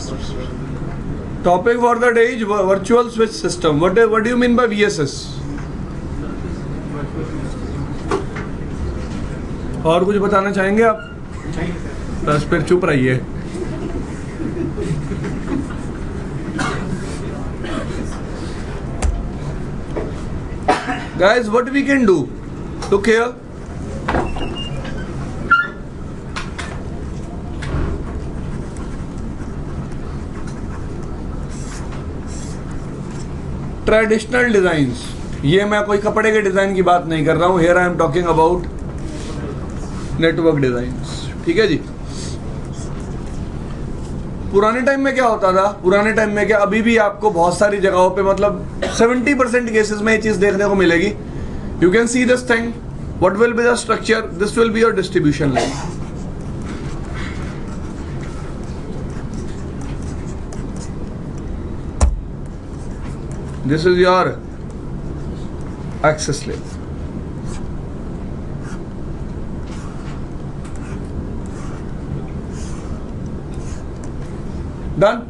Topic for the day is virtual switch system. What do you mean by VSS? और कुछ बताना चाहेंगे आप? बस फिर चुप रहिए. Guys, what we can do? Look here. Traditional designs. ये मैं कोई कपड़े के डिजाइन की बात नहीं कर रहा हूँ. Here I am talking about network designs. ठीक है जी. पुराने टाइम में क्या होता था? पुराने टाइम में क्या, अभी भी आपको बहुत सारी जगहों पे मतलब 70% केसेस में ये चीज देखने को मिलेगी. You can see this thing. What will be the structure? This will be your distribution line. This is your access layer. Done.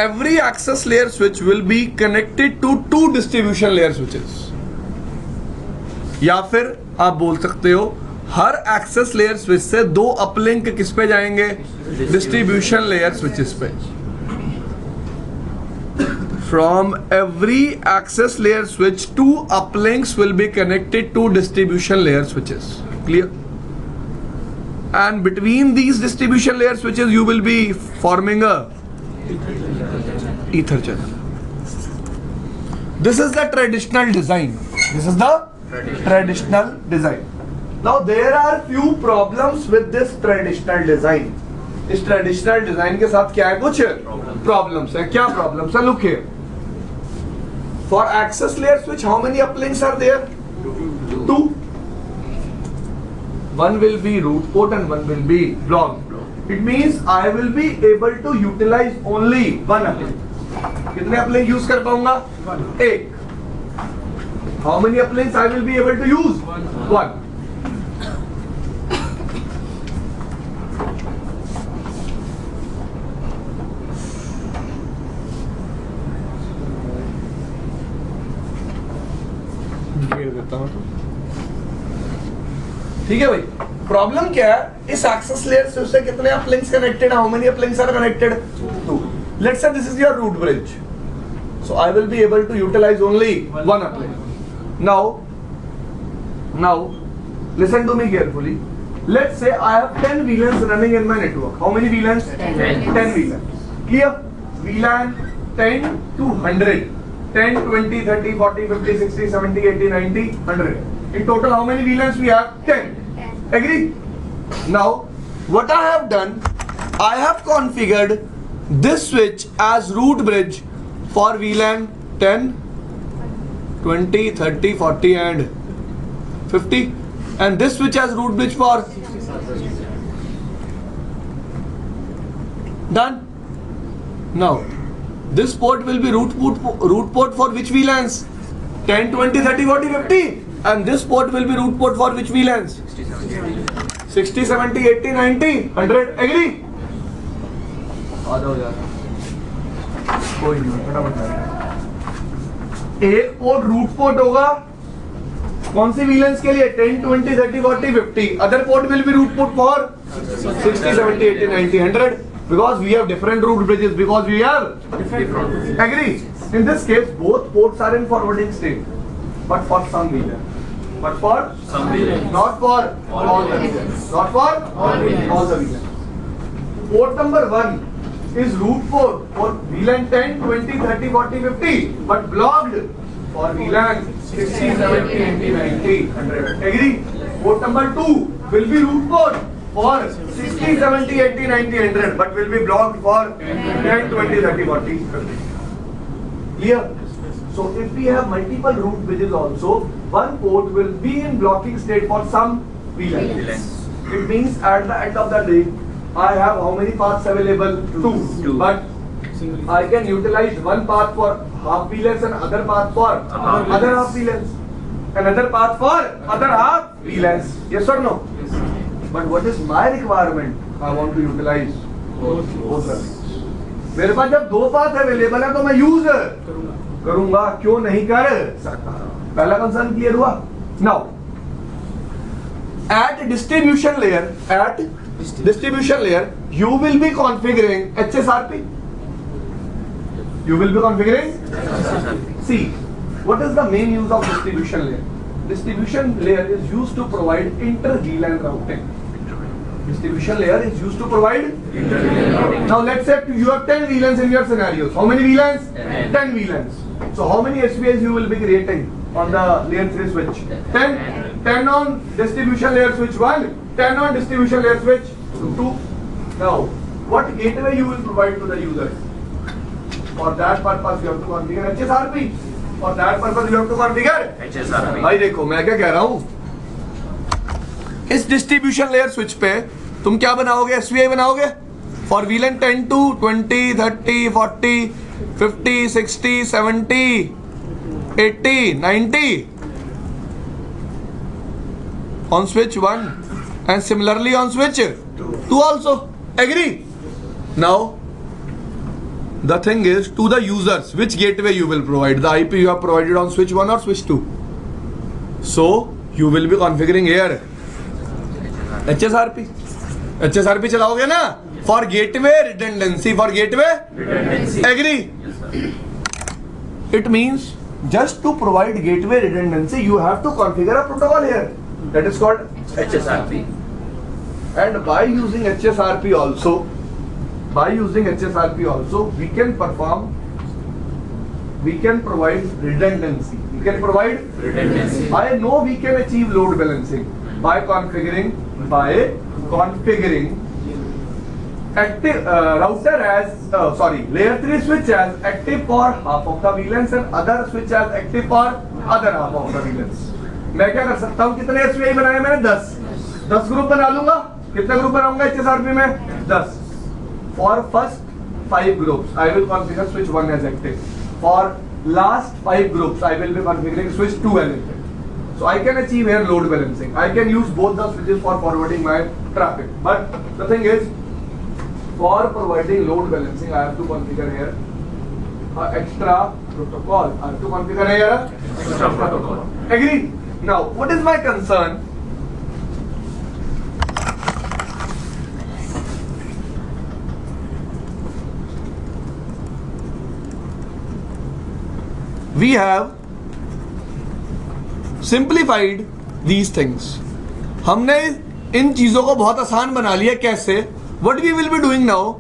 Every access layer switch will be connected to two distribution layer switches. या फिर आप बोल सकते हो हर access layer switch से दो uplink किस पे जाएंगे? Distribution layer switches पे. From every access layer switch, two uplinks will be connected to distribution layer switches. Clear? And between these distribution layer switches, you will be forming a ether channel. This is the traditional design. This is the traditional design. Now there are few problems with this traditional design. इस traditional design के साथ क्या है? कुछ problems है. क्या problems है? Look here. For access layer switch, how many uplinks are there? Two. One will be root port and one will be block. It means I will be able to utilize only one uplink. कितने uplink use कर पाऊंगा? एक. How many uplinks I will be able to use? One. ठीक है भाई. Problem क्या है? इस एक्सेस लेयर से उससे कितने uplinks connected? How many uplinks are connected? Two. Let's say this is your root bridge. So I will be able to utilise only one uplink. Now listen to me carefully. Let's say I have 10 VLANs running in my network. How many VLANs? 10 VLANs. Clear? VLAN 10 to 100. 10, 20, 30, 40, 50, 60, 70, 80, 90, 100. In total, how many VLANs we have? 10. Agree? Now, what I have done, I have configured this switch as root bridge for VLAN 10, 20, 30, 40 and 50. And this switch as root bridge for? Done? Now, this port will be root port for which VLANs? 10, 20, 30, 40, 50. And this port will be root port for which VLANs? 60, 70, 80, 90, 100. Agree? आ जाओ यार. कोई नहीं, फटाफट. एक port root port होगा. कौन सी VLANs के लिए? 10, 20, 30, 40, 50. Other port will be root port for 60, 70, 80, 90, 100. Because we have different root bridges, because we have different. Agree? In this case, both ports are in forwarding state, but for some VLAN. But for some VLAN. Not for all the VLANs. Not for all the VLANs. Port number 1 is root port for VLAN 10, 20, 30, 40, 50, but blocked for VLAN 60, 70, 80, 90, 100. Agree? Port number 2 will be root port for 60, 70, 80, 90, 100, but will be blocked for 10, 20, 30, 40, 50. Clear? So if we have multiple root bridges also, one port will be in blocking state for some VLANs. It means at the end of the day, I have how many paths available? Two. But I can utilize one path for half VLANs and other path for other half VLANs. Another path for other half VLANs. Yes or no? But what is my requirement? I want to utilize मेरे पास जब दो path available है तो मैं use करूंगा, क्यों नहीं कर सकता? पहला कंसर्न क्लियर हुआ? Now at distribution layer you will be configuring HSRP. You will be configuring. See, what is the main use of distribution layer? Distribution layer is used to provide inter-VLAN routing. Distribution layer is used to provide inter-VLAN routing. Now let's say you have 10 VLANs in your scenarios. How many VLANs? 10 VLANs. So how many SVIs you will be creating on the layer 3 switch? 10. 10 on distribution layer switch 1, 10 on distribution layer switch 2. Now, what gateway you will provide to the users? For that purpose you have to configure HSRP. For that purpose you have to configure HSRP. भाई देखो मैं क्या कह रहा हूँ, इस distribution layer switch पे तुम क्या बनाओगे? SVI बनाओगे for VLAN 10 to 20, 30, 40, 50, 60, 70, 80, 90 on switch 1 and similarly on switch 2 also. Agree? Now the thing is, to the users, which gateway you will provide? The IP you have provided on switch 1 or switch 2? So you will be configuring here HSRP. HSRP चलाओगे ना for gateway redundancy. For gateway redundancy. Agree? It means just to provide gateway redundancy you have to configure a protocol here. That is called HSRP. And by using HSRP also, we can provide redundancy. I know we can achieve load balancing by configuring active router as layer 3 switch as active for half of the VLANs and other switch as active for other half of the VLANs. मैं क्या कर सकता हूँ? कितने SVI बनाए मैंने? 10 group बना लूंगा. कितने ग्रुप बनाऊंगा HSRP में? 10. For first 5 groups I will configure switch 1 as active. For last 5 groups I will be configuring switch 2 as active. So I can achieve here load balancing. I can use both the switches for forwarding my traffic. But the thing is, for providing load balancing I have to configure here extra protocol. I have to configure here extra protocol. Agree? Now, what is my concern? We have simplified these things. हमने इन चीजों को बहुत आसान बना लिया. कैसे? What we will be doing now?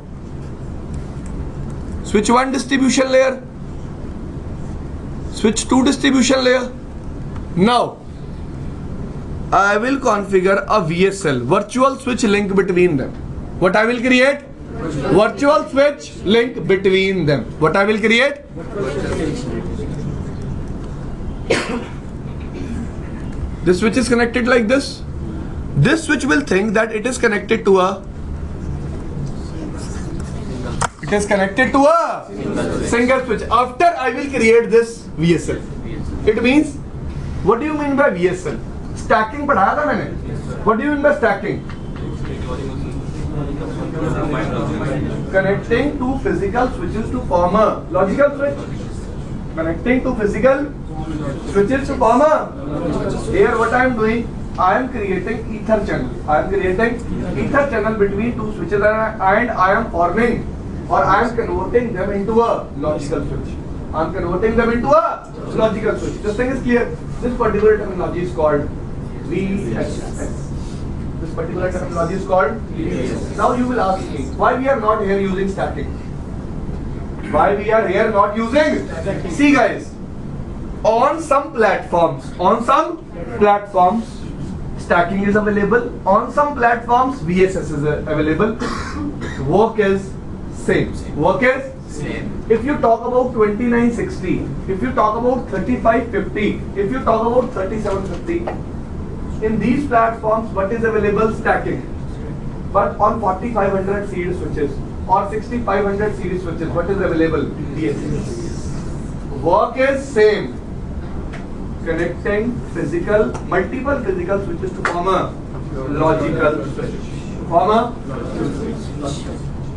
Switch 1 distribution layer, switch 2 distribution layer. Now I will configure a VSL, virtual switch link between them. What I will create? Virtual switch link between them. What I will create? This switch is connected like this. This switch will think that it is connected to a single switch. After I will create this VSL. It means, what do you mean by VSL? Stacking पढ़ाया था मैंने. What do you mean by stacking? Connecting two physical switches to form a logical switch. Connecting two physical switches to form a. Here what I am doing, I am creating ether channel. I am creating ether channel between two switches and I am forming or I am converting them into a logical switch. I am converting them into a logical switch. This thing is clear. This particular terminology is called VSS. This particular terminology is called VSS. Now you will ask me, why we are not here using stacking? Why we are here not using? See guys, on some platforms, stacking is available. On some platforms, VSS is available. Work is same. If you talk about 2960, if you talk about 3550, if you talk about 3750, in these platforms, what is available? Stacking. But on 4500 series switches or 6500 series switches, what is available? VSS. Work is same. Connecting multiple physical switches to form a logical switch.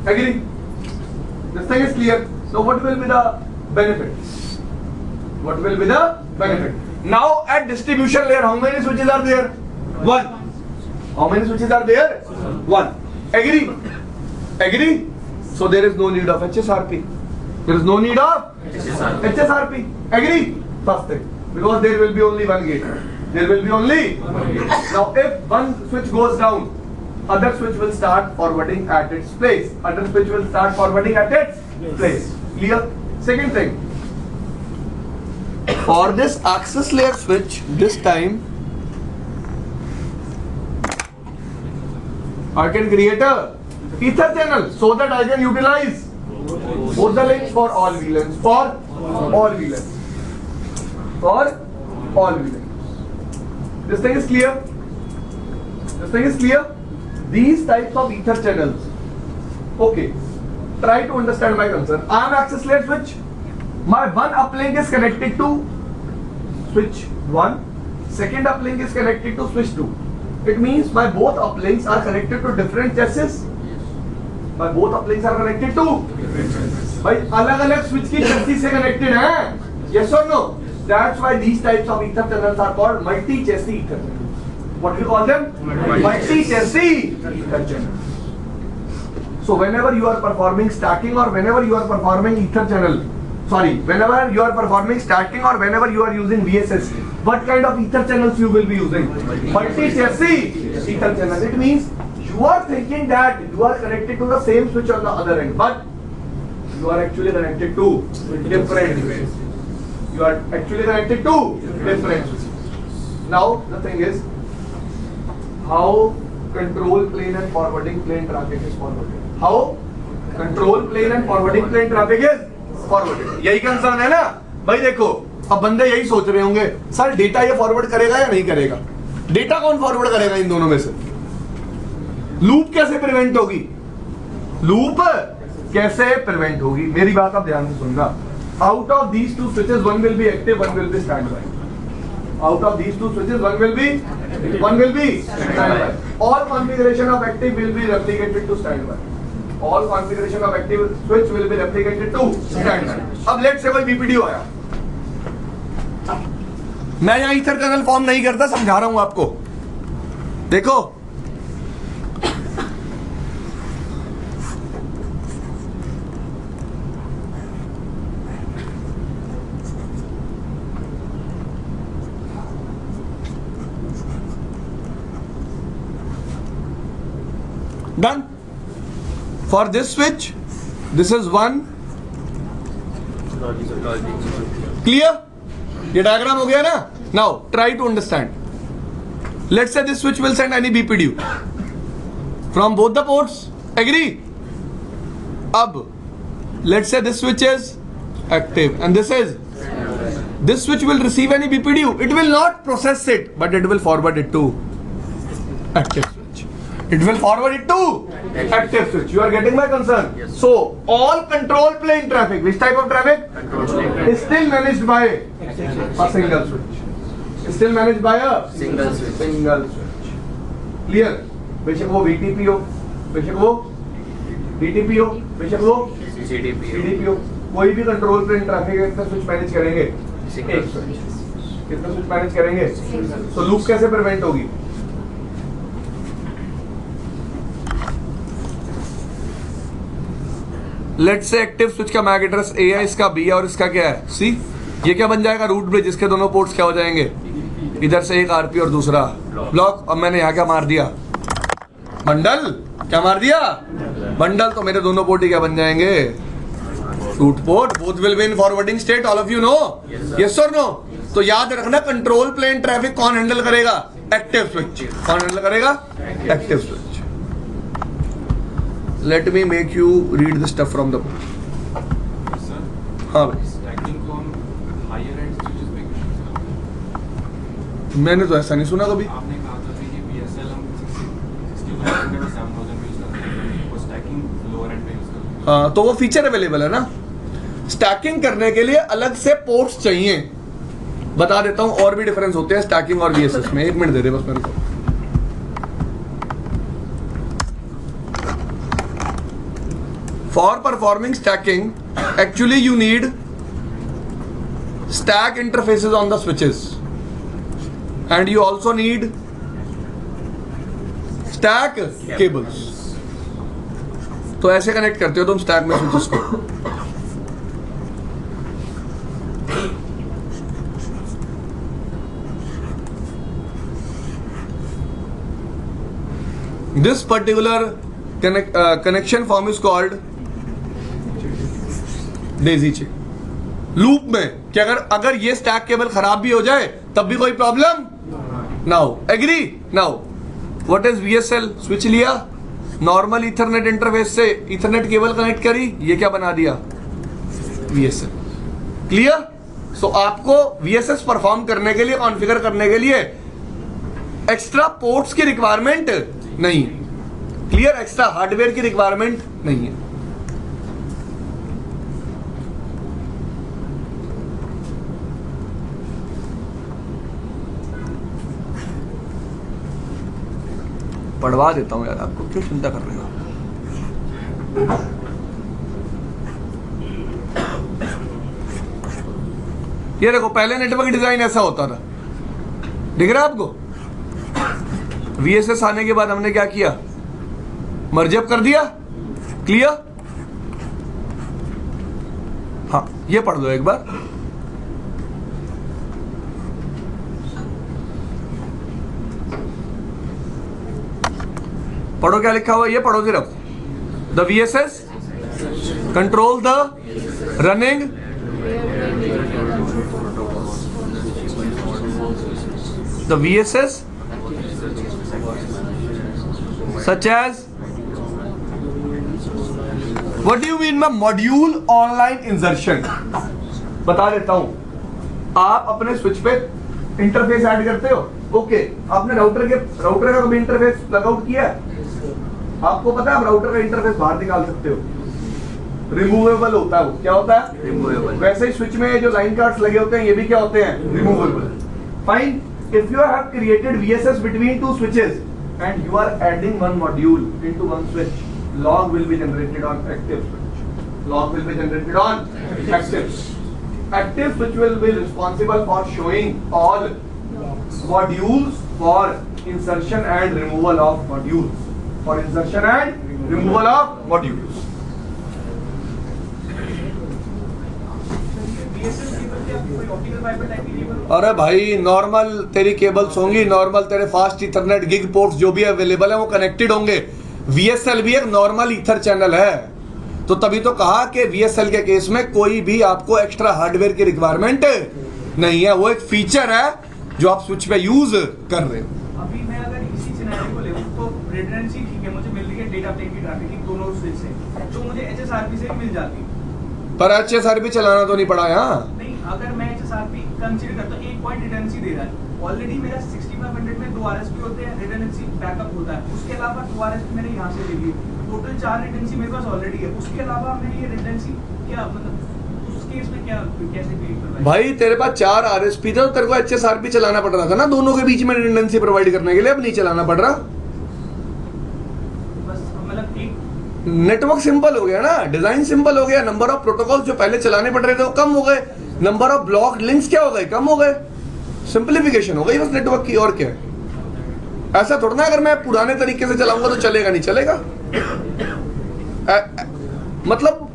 Agree? This thing is clear. So what will be the benefit? What will be the benefit? Now at distribution layer, how many switches are there? 1. How many switches are there? 1. Agree? Agree? So there is no need of HSRP. There is no need of HSRP. Agree? First thing. Because there will be only one gate. There will be only one gate. Now if one switch goes down, other switch will start forwarding at its place. Other switch will start forwarding at its place. Clear? Second thing. For this access layer switch, this time I can create a ether channel so that I can utilize both the links for all VLANs. For all VLANs. For all VLANs. This thing is clear? This thing is clear? These types of ether channels. Okay. Try to understand my concern. I am access layer switch. My one uplink is connected to switch 1. Second uplink is connected to switch 2. It means my both uplinks are connected to different chassis. My both uplinks are connected to भाई अलग-अलग switch की chassis से connected हैं. Yes or no? That's why these types of ether channels are called multi-chassis ether channels. What do you call them? Multi-chassis ether channels. So whenever you are performing stacking or whenever you are performing ether channel, whenever you are performing stacking or whenever you are using VSS, what kind of ether channels you will be using? Multi-chassis ether channels. It means you are thinking that you are connected to the same switch on the other end, but you are actually connected to different switches. You are actually connected to different switches. Now the thing is, how control plane and forwarding plane traffic is forwarded. How control plane and forwarding plane traffic is forwarded. यही concern है ना भाई. देखो अब बंदे यही सोच रहे होंगे, सर डेटा ये फॉरवर्ड करेगा या नहीं करेगा. डेटा कौन फॉरवर्ड करेगा इन दोनों में से? लूप कैसे प्रिवेंट होगी? लूप कैसे प्रिवेंट होगी? मेरी बात आप ध्यान से सुनना. Out of these two switches one will be active, one will be stand by. Out of these two switches, one will be standby. All configuration of active will be replicated to standby. All configuration of active switch will be replicated to standby. अब let's say कोई BPDO आया. मैं यहाँ ether channel form नहीं करता, समझा रहा हूँ आपको. देखो done. For this switch, this is 1. Clear? ये diagram हो गया ना? Now try to understand. Let's say this switch will send any BPDU from both the ports. Agree? अब let's say this switch is active and this switch will receive any BPDU. It will not process it, but it will forward it to active. It will forward it to active switch. You are getting my concern? Yes. So all control plane traffic, which type of traffic? Control plane. Is still managed by a single switch. Is still managed by a Single switch. Single switch. Clear? बेशक वो VTP हो, बेशक वो DTP हो, बेशक वो CDP हो, कोई भी कंट्रोल प्लेन ट्रैफिक कितना स्विच मैनेज करेंगे? एक स्विच. कितना स्विच मैनेज करेंगे? तो लूप कैसे प्रिवेंट होगी? लेट्स से एक्टिव स्विच का मैक एड्रेस A है, इसका B है और इसका क्या है C. ये क्या बन जाएगा? Root bridge. इसके दोनों पोर्ट्स क्या हो जाएंगे? इधर से एक RP और दूसरा ब्लॉक. अब मैंने यहाँ क्या मार दिया? बंडल. क्या मार दिया? बंडल. तो मेरे दोनों पोर्ट ही क्या बन जाएंगे? Root port. Both will be in forwarding state. All of you know? Yes और नो? तो याद रखना, कंट्रोल प्लेन ट्रैफिक कौन हैंडल करेगा? Active switch. कौन हैंडल करेगा? Active switch. Let me make you read the stuff from the book. Sir, हाँ भाई. stacking को हम higher end switches पे क्यों use करते हैं? मैंने तो ऐसा नहीं सुना कभी. आपने कहा था कि BSL हम 6500 और 7000 पे यूज करते हैं, वो stacking lower end पे यूज करते हैं. हाँ, तो वो फीचर अवेलेबल है ना. स्टैकिंग करने के लिए अलग से पोर्ट्स चाहिए. बता देता हूँ और भी डिफरेंस होते हैं स्टैकिंग और VSS में. एक मिनट दे दे बस मेरे को. For performing stacking, actually you need stack interfaces on the switches, and you also need stack cables. तो ऐसे कनेक्ट करते हो तुम स्टैक में स्विचेस को. This particular connection form is called daisy chain. Loop में कि अगर ये स्टैक केबल खराब भी हो जाए तब भी कोई problem. Now agree. Now what is VSL? Switch लिया, नॉर्मल इथरनेट इंटरफेस से इथरनेट केबल कनेक्ट करी, ये क्या बना दिया? VSL. क्लियर? सो आपको VSS परफॉर्म करने के लिए, कॉन्फ़िगर करने के लिए एक्स्ट्रा पोर्ट्स की रिक्वायरमेंट नहीं है. क्लियर? एक्स्ट्रा हार्डवेयर की रिक्वायरमेंट नहीं है. पढ़वा देता हूं यार आपको, क्यों चिंता कर रहे हो? ये देखो, पहले नेटवर्क डिजाइन ऐसा होता था, दिख रहा है आपको? VSS आने के बाद हमने क्या किया? मर्जअप कर दिया. क्लियर? हाँ, ये पढ़ लो एक बार. पढ़ो क्या लिखा हुआ, ये पढ़ो सिर्फ. The VSS control the running the VSS such as, what do you mean by module online insertion? बता देता हूं. आप अपने स्विच पे इंटरफेस ऐड करते हो. ओके, आपने राउटर का कभी इंटरफेस लगआउट किया है? आपको पता है आप राउटर का इंटरफेस बाहर निकाल सकते हो. रिमूवेबल होता है वो. क्या होता है? रिमूवेबल. वैसे ही स्विच में जो लाइन कार्ड्स लगे होते हैं ये भी क्या होते हैं? Removable. Fine. If you have created VSS between two switches and you are adding one module into one switch, log will be generated on active switch. Log will be generated on active. Active switch will be responsible for showing all modules for insertion and removal of modules. For insertion and removal of modules. अरे भाई, normal तेरी cables होंगी, normal तेरे fast Ethernet gig ports जो भी available है वो connected होंगे. VSL भी एक नॉर्मल ईथर चैनल है. तो तभी तो कहा कि VSL के केस में कोई भी आपको एक्स्ट्रा हार्डवेयर की रिक्वायरमेंट नहीं है. वो एक फीचर है जो आप स्विच पे यूज कर रहे हो. अभी मैं अगर इसी सिनेरियो को लेऊं तो रिडंडेंसी ठीक है, मुझे मिल रही है डेटा प्लेन की ट्रैफिक दोनों स्विच से, तो मुझे HSRP से मिल जाती. पर HSRP चलाना तो नहीं पड़ा यहाँ. नहीं, अगर मैं HSRP कंसीडर करता हूं, 1 पॉइंट रिडंडेंसी दे रहा है. ऑलरेडी मेरा 6500 में 2 RSP होते हैं, रिडंडेंसी बैकअप होता है. उसके अलावा 2 RSP मैंने यहाँ से ले ली, टोटल 4 रिडंडेंसी मेरे पास ऑलरेडी है. उसके अलावा मैंने ये रिडंडेंसी क्या, मतलब उस केस में क्या, कैसे क्रिएट करवाई? भाई तेरे पास 4 RSP था तो तेरे को HSRP चलाना पड़ रहा था ना दोनों के बीच में रिडंडेंसी प्रोवाइड करने के लिए. अब नहीं चलाना पड़ रहा. बस मतलब एक नेटवर्क सिंपल हो गया ना, डिजाइन सिंपल हो गया. नंबर ऑफ प्रोटोकॉल जो पहले चलाने पड़ रहे थे वो कम हो गए. नंबर ऑफ ब्लॉक लिंक्स क्या हो गए? कम हो गए. सिंप्लीफिकेशन हो गई बस नेटवर्क की, और क्या है. ऐसा थोड़ा ना अगर मैं पुराने तरीके से चलाऊंगा तो चलेगा, नहीं चलेगा. मतलब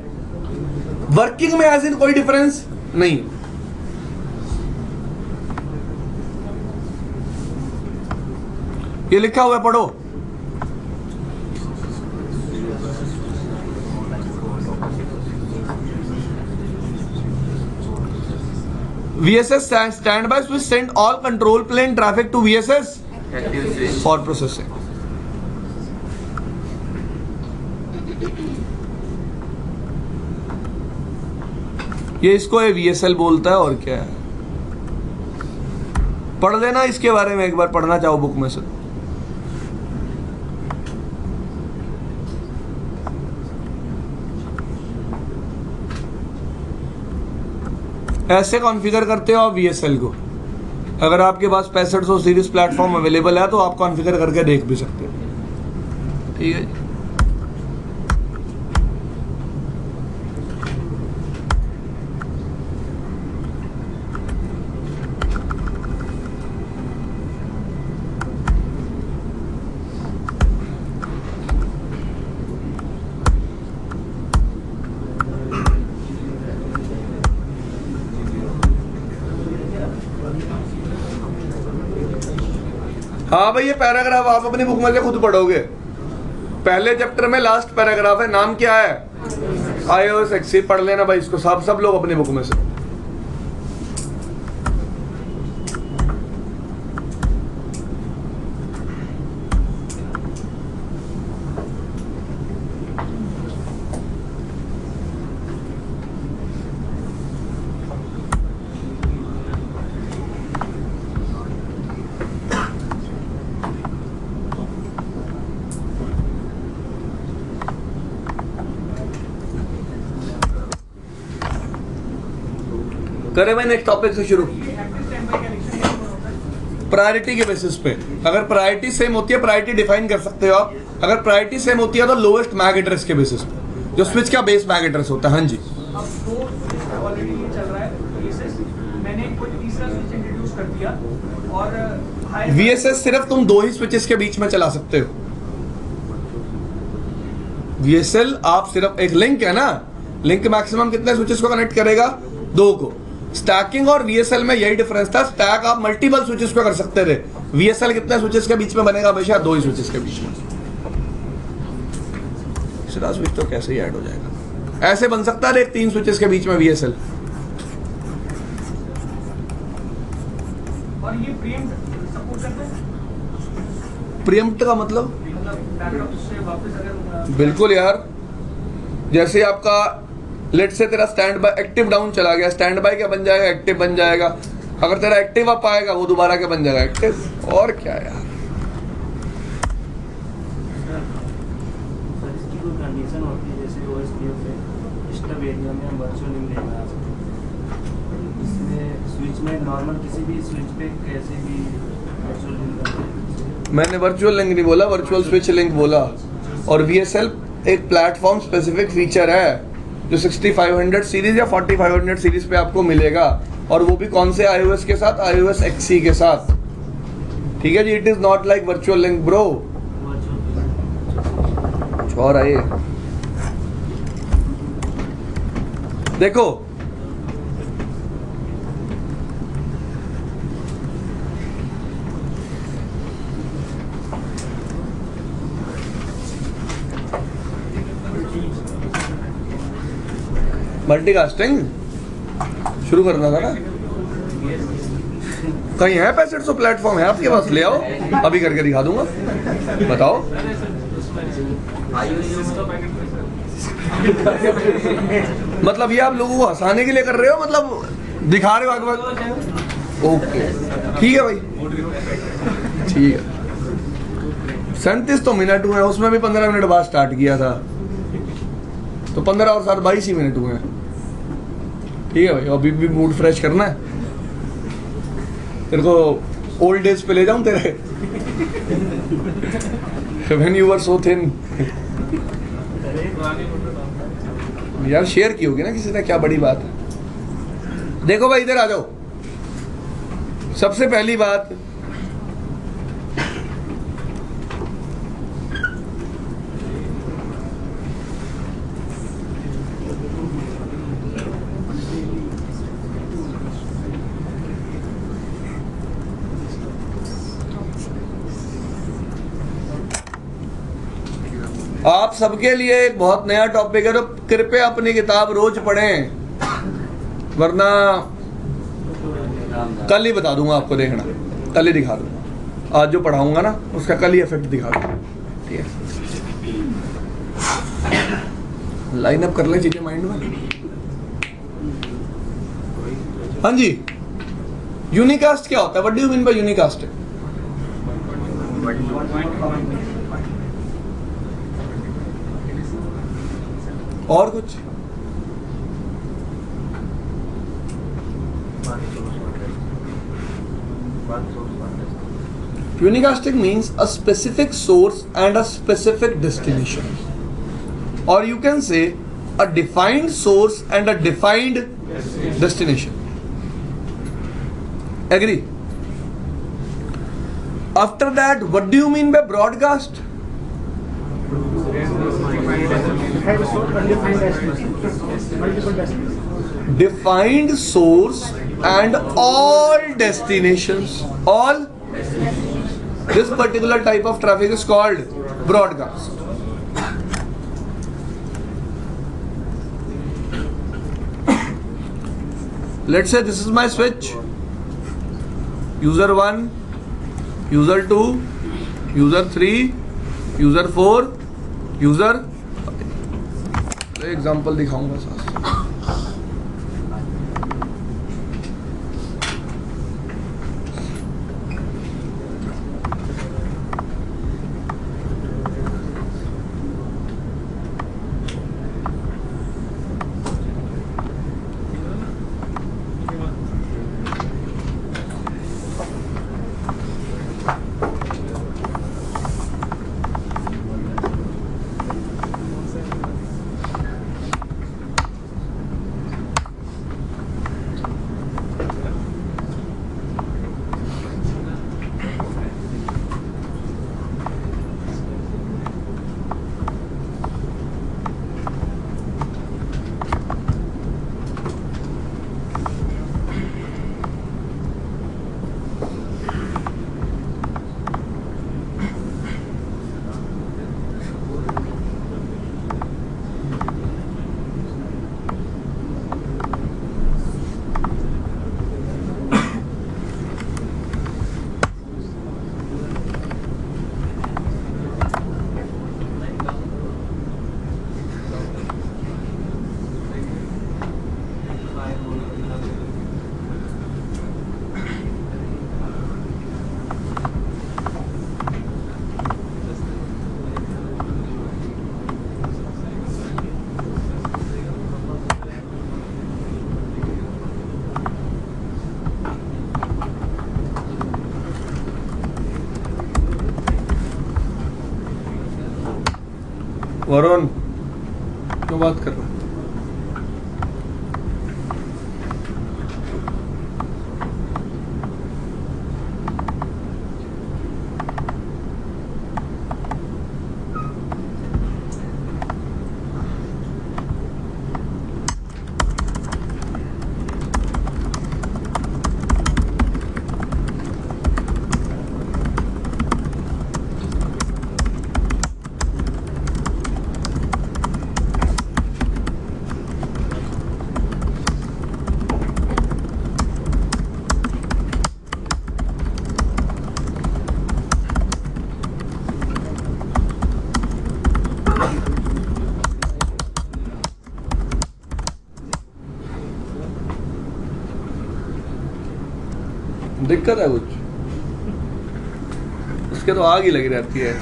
वर्किंग में ऐसी कोई डिफरेंस नहीं. ये लिखा हुआ है, पढ़ो. VSS standby switch send all control plane traffic to VSS for processing. ये इसको VSL बोलता है, और क्या है. पढ़ लेना इसके बारे में एक बार, पढ़ना चाहो बुक में से. ऐसे कॉन्फ़िगर करते हो आप VSL को. अगर आपके पास 6500 सीरीज प्लेटफॉर्म अवेलेबल है तो आप कॉन्फ़िगर करके देख भी सकते हो. ठीक है. हाँ भाई, ये पैराग्राफ आप अपनी बुक में से खुद पढ़ोगे। पहले चैप्टर में लास्ट पैराग्राफ है, नाम क्या है? iOS XE। पढ़ लेना भाई इसको, सब लोग अपनी बुक में से। करें भाई नेक्स्ट टॉपिक से शुरू। प्रायोरिटी के बेसिस पे, अगर प्रायोरिटी सेम होती है, प्रायोरिटी डिफाइन कर सकते हो आप। अगर प्रायोरिटी सेम होती है तो लोएस्ट मैक एड्रेस के बेसिस पे, जो स्विच का बेस मैक एड्रेस होता है। हाँ जी, अब दो ऑलरेडी ये चल रहा है VSS, मैंने कोई तीसरा स्विच इंट्रोड्यूस कर दिया और VSS सिर्फ तुम दो ही स्विचेस के बीच में चला सकते हो। VSL आप सिर्फ एक लिंक है ना, लिंक मैक्सिमम कितने स्विचेस को कनेक्ट करेगा? दो को। स्टैकिंग और VSL में यही डिफरेंस था, स्टैक आप मल्टीपल स्विचेस को कर सकते थे, VSL कितने स्विचेस के बीच में बनेगा? हमेशा दो ही स्विचेस के बीच में। तीसरा स्विच तो कैसे ही ऐड हो जाएगा? ऐसे बन सकता है तीन स्विचेस के बीच में VSL। और ये प्रीएम्प्ट सपोर्ट करता है? प्रीएम्प्ट का मतलब बैकअप से वापस अगर बिल्कुल यार, जैसे आपका लेट से तेरा स्टैंड बाय एक्टिव डाउन चला गया, स्टैंड बाय क्या बन जाएगा? एक्टिव बन जाएगा। अगर तेरा एक्टिव अप आएगा वो दोबारा क्या बन जाएगा? एक्टिव। और क्या यार, इसकी कोई कंडीशन होती है जैसे OSPF है, स्टब एरिया में हम वर्चुअल लिंक नहीं बना सकते, इसमें स्विच में नॉर्मल किसी भी स्विच पे कैसे भी वर्चुअल लिंक कर सकते हैं। मैंने वर्चुअल लिंक नहीं बोला, वर्चुअल स्विच लिंक बोला। और VSL एक प्लेटफॉर्म स्पेसिफिक फीचर है जो 6500 सीरीज या 4500 सीरीज पे आपको मिलेगा, और वो भी कौन से iOS के साथ? iOS XE के साथ। ठीक है जी, it is not like virtual link bro. और आइए देखो, मल्टीकास्टिंग शुरू करना था ना। कहीं है पैसेट सो प्लेटफॉर्म है आपके पास? ले आओ, अभी करके दिखा दूंगा। बताओ। मतलब ये आप लोगों को हंसाने के लिए कर रहे हो? मतलब दिखा रहे हो आगे बात? ओके ठीक है भाई, ठीक है। 37 तो मिनट हुए हैं, उसमें भी 15 मिनट बाद स्टार्ट किया था, तो 15 और 7 22 ही मिनट हुए हैं। ठीक है भाई, अभी भी मूड फ्रेश करना है। तेरे को ओल्ड डेज पे ले जाऊं तेरे? When you were so thin। यार शेयर की होगी ना किसी ने, क्या बड़ी बात है। देखो भाई इधर आ जाओ। सबसे पहली बात, आप सबके लिए एक बहुत नया टॉपिक है, तो कृपया अपनी किताब रोज पढ़ें, वरना कल ही बता दूंगा आपको, देखना कल ही दिखा दूंगा। आज जो पढ़ाऊंगा ना उसका कल ही इफेक्ट दिखा दूंगा। ठीक है, लाइन अप कर ले चीजें माइंड में। हाँ जी, यूनिकास्ट क्या होता है? What do you mean by unicast? और कुछ? Unicasting means a specific source and a specific destination, or you can say a defined source and a defined destination. Agree? After that, what do you mean by broadcast? Defined source and all destinations. All This particular type of traffic is called broadcast. Let's say this is my switch. User 1, user 2, user 3, user 4, user. Example दिखाऊंगा साथ। वरुण क्यों बात कर रहा है? दिक्कत है कुछ? उसके तो आग ही लगी रहती है।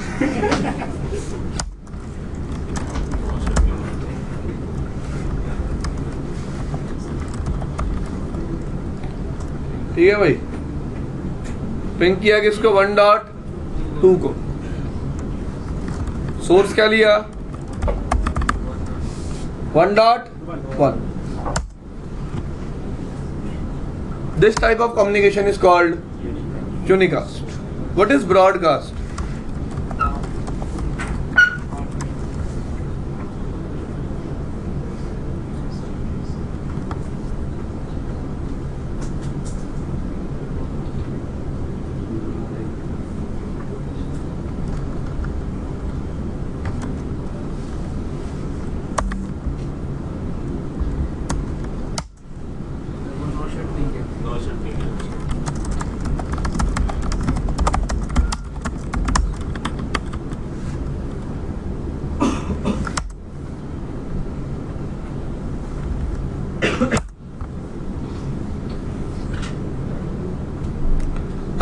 ठीक है भाई, पिंक किया किसको? 1.2 को। सोर्स क्या लिया? 1.1। This type of communication is called unicast. What is broadcast?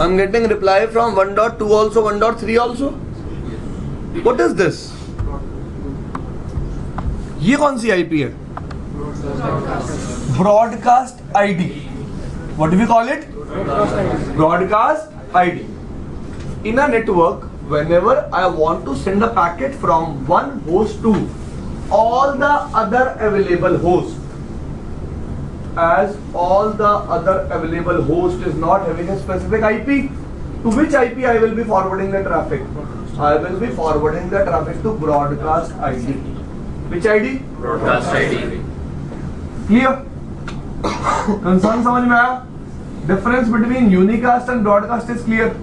I'm getting reply from 1.2 also, 1.3 also. What is this? ये कौन सी IP है? Broadcast ID. What do we call it? Broadcast ID. In a network, whenever I want to send a packet from one host to all the other available hosts, as all the other available host is not having a specific IP, to which IP I will be forwarding the traffic? I will be forwarding the traffic to broadcast ID. Which ID? Broadcast ID. Clear? Concern समझ में आया? Difference between unicast and broadcast is clear.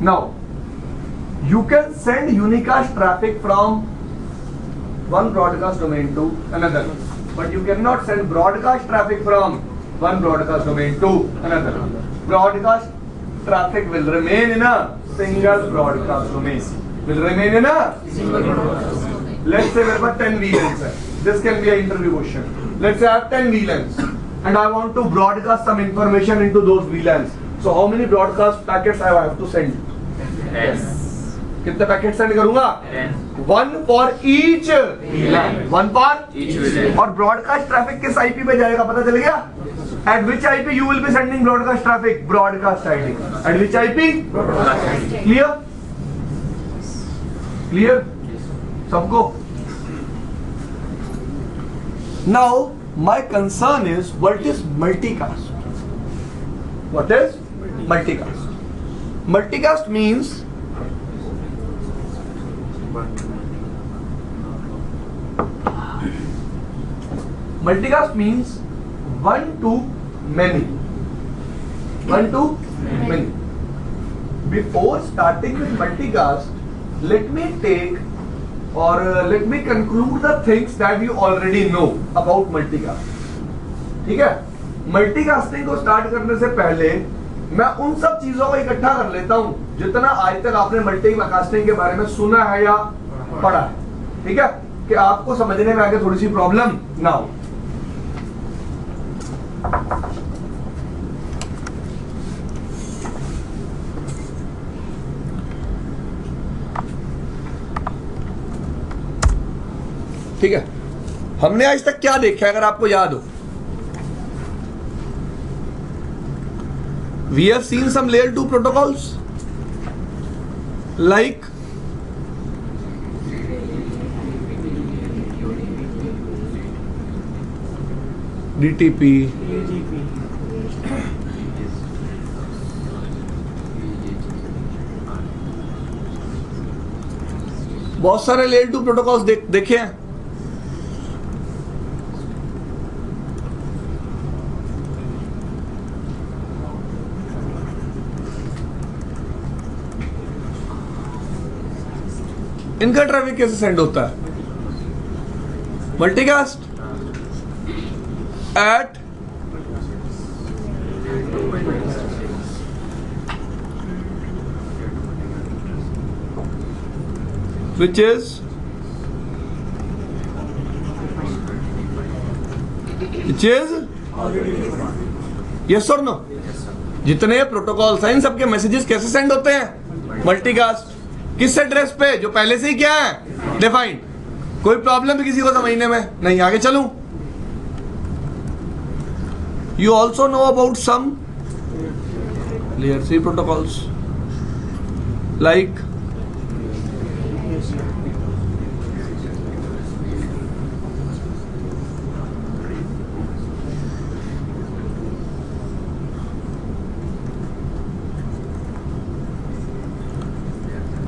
Now, You can send unicast traffic from one broadcast domain to another, but you cannot send broadcast traffic from one broadcast domain to another. Broadcast traffic will remain in a single broadcast domain. Will remain in a single broadcast domain. Let's say there were 10 VLANs. This can be an interview question. Let's say I have 10 VLANs and I want to broadcast some information into those VLANs. So how many broadcast packets I have to send? 10. कितने packet send करूंगा? 1 for each one for Each और broadcast traffic किस IP पे जाएगा पता चल गया? At which IP you will be sending broadcast traffic? Broadcast ID. At which IP? Clear? Clear सबको? Now my concern is what is multicast? What is multicast? Multicast means multicast means one to many. One to many. Before starting with multicast, let me take or let me conclude the things that you already know about multicast. ठीक है? Multicasting को start करने से पहले मैं उन सब चीजों को इकट्ठा कर लेता हूं जितना आज तक आपने मल्टीकास्टिंग के बारे में सुना है या पढ़ा है. ठीक है? कि आपको समझने में आगे थोड़ी सी प्रॉब्लम ना हो. ठीक है? हमने आज तक क्या देखा है अगर आपको याद हो? We have seen some layer 2 protocols like DTP, बहुत सारे लेयर 2 प्रोटोकॉल्स देखे हैं. इनका ट्रैफिक कैसे सेंड होता है? Multicast at which is yes or no? जितने प्रोटोकॉल्स हैं इन सबके मैसेजेस कैसे सेंड होते हैं? मल्टीकास्ट. किस एड्रेस पे? जो पहले से ही क्या है? डिफाइंड. कोई प्रॉब्लम भी किसी को समझने में नहीं? आगे चलूं. You also know about some layer 3 protocols like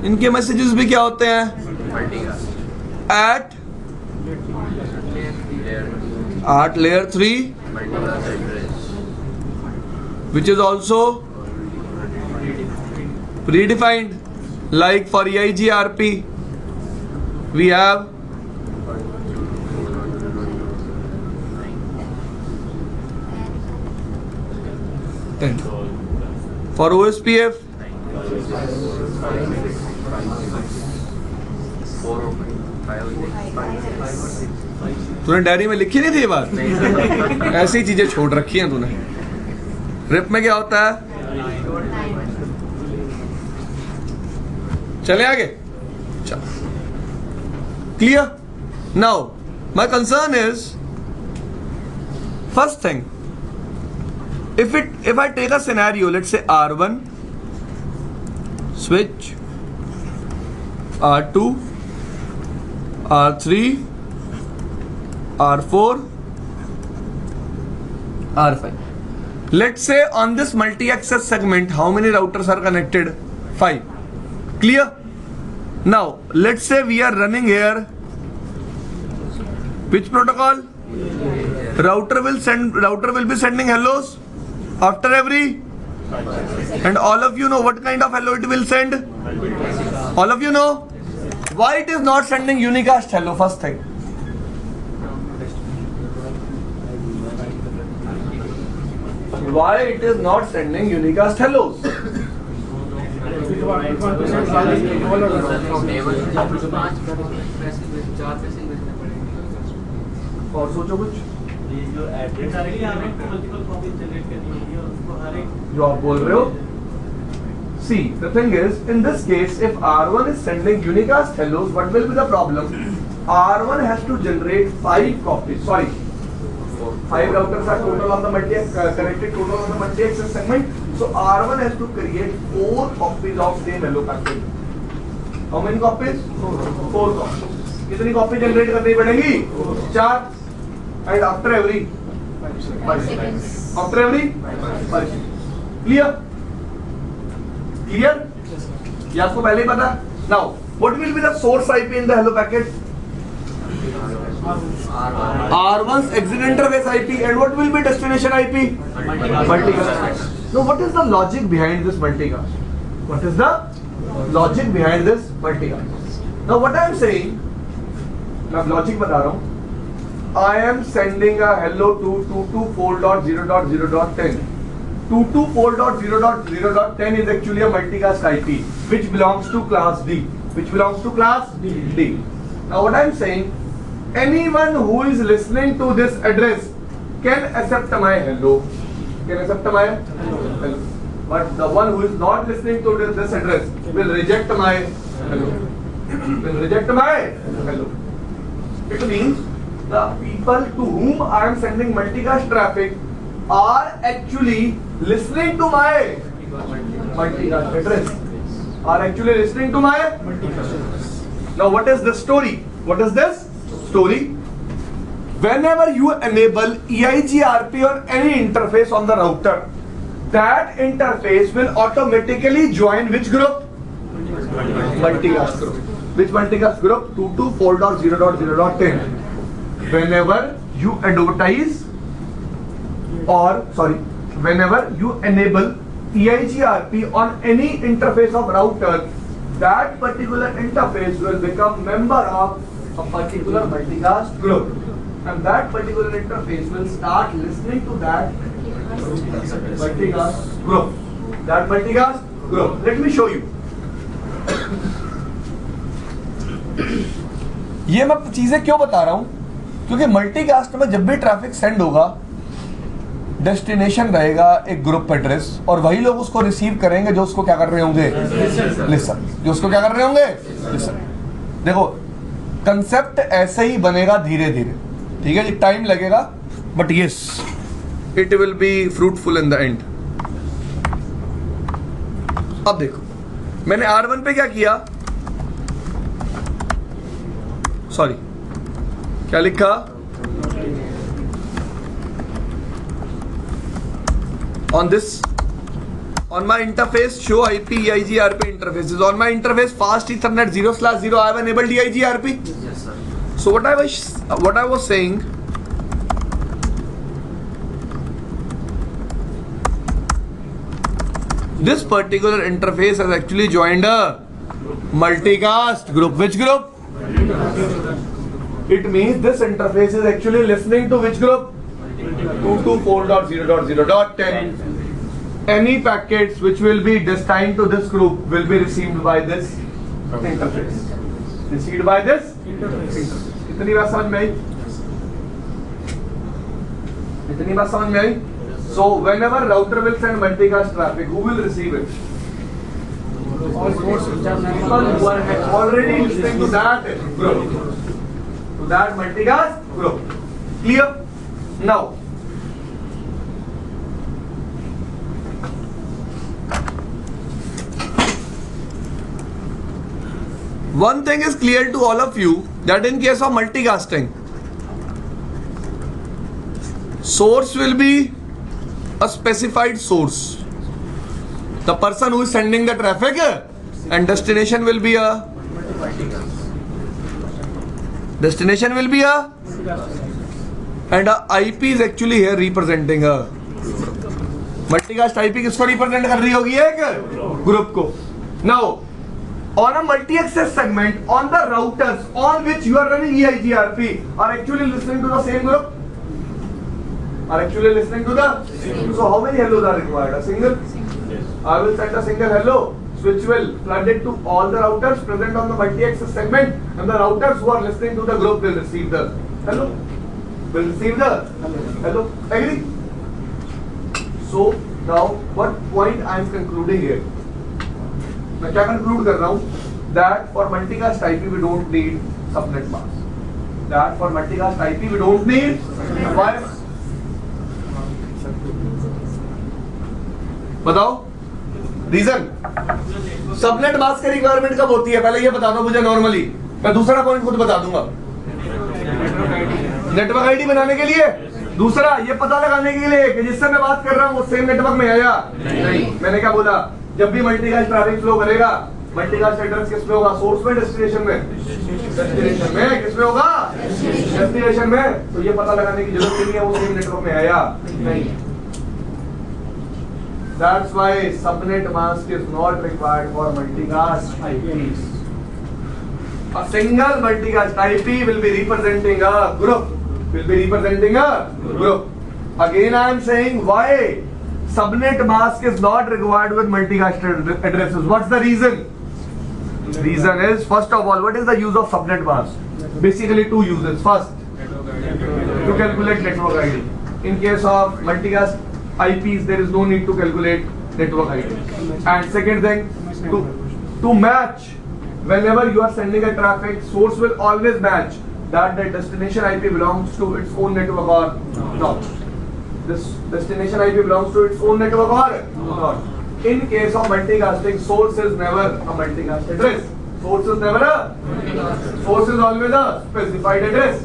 इनके मैसेजेस भी क्या होते हैं? At layer 3 which is also predefined, like for EIGRP we have for OSPF तूने डायरी में लिखी नहीं थी ये बात? ऐसी चीजें छोड़ रखी हैं तूने. रिप में क्या होता है? चले आगे. Clear? Now my concern is first thing, if I take a scenario, let's say R1 switch, R2, R3, R4, R5. Let's say on this multi-access segment, how many routers are connected? 5. Clear? Now, let's say we are running here. Which protocol? Router will be sending hellos after every. And all of you know what kind of hello it will send? All of you know why it is not sending unicast hello? First thing. Why it is not sending unicast hellos? और सोचो कुछ ये जो address directly हमें multiple copies generate करनी होगी और उसको हर एक जो आप बोल रहे हो. See, the thing is, in this case, if R1 is sending unicast hellos, what will be the problem? R1 has to generate 5 copies. Sorry, 5 routers are total on the connected total on the multi-access segment. So R1 has to create 4 copies of same hello packet. How many copies? 4 copies. कितनी copy generate करनी पड़ेगी? 4. And after every 5 seconds. After every 5 seconds. Clear? Clear? ये आपको पहले ही पता. Now, what will be the source IP in the hello packet? R1's exit interface IP. And what will be destination IP? Multicast. Now, what is the logic behind this multicast? What is the logic behind this multicast? Now, what I am saying, मैं logic बता रहा हूँ. I am sending a hello to 224.0.0.10. 224.0.0.10 is actually a multicast IP which belongs to class D. Which belongs to class D. Now what I am saying, anyone who is listening to this address can accept my hello. Can accept my hello. But the one who is not listening to this address will reject my hello. Will reject my hello. It means the people to whom I am sending multicast traffic are actually listening to my multicast address. Are actually listening to my multicast. Now what is the story? What is this story? Whenever you enable EIGRP or any interface on the router, that interface will automatically join which group? Multicast group. Which multicast group? 224.0.0.10. Whenever you advertise whenever you enable EIGRP on any interface of router, that particular interface will become member of a particular multicast group, and that particular interface will start listening to that multicast group. That multicast group. Let me show you. ये मैं चीजें क्यों बता रहा हूं? क्योंकि multicast में जब भी ट्रैफिक सेंड होगा, डेस्टिनेशन रहेगा एक ग्रुप एड्रेस और वही लोग उसको रिसीव करेंगे जो उसको क्या कर रहे होंगे? लिसन. जो उसको क्या कर रहे होंगे? लिसन. देखो, कंसेप्ट ऐसे ही बनेगा धीरे धीरे. ठीक है जी, टाइम लगेगा, but yes, it will be fruitful in the end. अब देखो, मैंने R1 पे क्या किया? सॉरी, क्या लिखा? On this, on my interface, show IP EIGRP interfaces. On my interface, fast Ethernet 0/0, I have enabled EIGRP. Yes, sir. So what I was saying, this particular interface has actually joined a multicast group. Which group? It means this interface is actually listening to which group? 224.0.0.10. Any packets which will be destined to this group will be received by this interface. Received by this interface. कितनी बात समझ में आई? कितनी बात समझ में आई? So whenever router will send multicast traffic, who will receive it? People who are already listening to that group, to that multicast group. Clear? Now, one thing is clear to all of you, that in case of multicasting, source will be a specified source, the person who is sending the traffic, and destination will be a and a IP is actually here representing a multicast. IP किसको represent कर रही होगी? एक group को. Now on a multi-access segment on the routers on which you are running EIGRP are actually listening to the same group. So how many hellos are required? A single? I will send a single hello. Switch will flood it to all the routers present on the multi-access segment, and the routers who are listening to the group will receive the hello. Agree? So now what point I am concluding here? मैं क्या conclude कर रहा हूँ? That for multicast IP we don't need subnet mask. Why? बताओ reason. Subnet mask की requirement कब होती है पहले ये बता दो मुझे नॉर्मली। मैं दूसरा पॉइंट खुद बता दूंगा। नेटवर्क आईडी बनाने के लिए, दूसरा ये पता लगाने के लिए कि जिससे मैं बात कर रहा हूँ वो सेम नेटवर्क में आया नहीं। मैंने क्या बोला? जब भी मल्टीकास्ट ट्रैफिक फ्लो करेगा, मल्टीकास्ट एड्रेस किस में होगा? सोर्स में, डेस्टिनेशन में? डेस्टिनेशन में। किस में होगा? डेस्टिनेशन में। तो ये पता लगाने की जरूरत नहीं है वो सेम नेटवर्क में आया नहीं। That's why subnet mask is not required for multicast IPs. A single multicast IP will be representing a group. Again, I am saying why subnet mask is not required with multicast addresses. What's the reason? Reason is, first of all, what is the use of subnet mask? Basically, two uses. First, to calculate network ID. In case of multicast IPs, there is no need to calculate network ID. And second thing, to match, whenever you are sending a traffic, source will always match that the destination IP belongs to its own network or not. This destination IP belongs to its own network or not. In case of multicasting, source is never a multicast address. Source is always a specified address.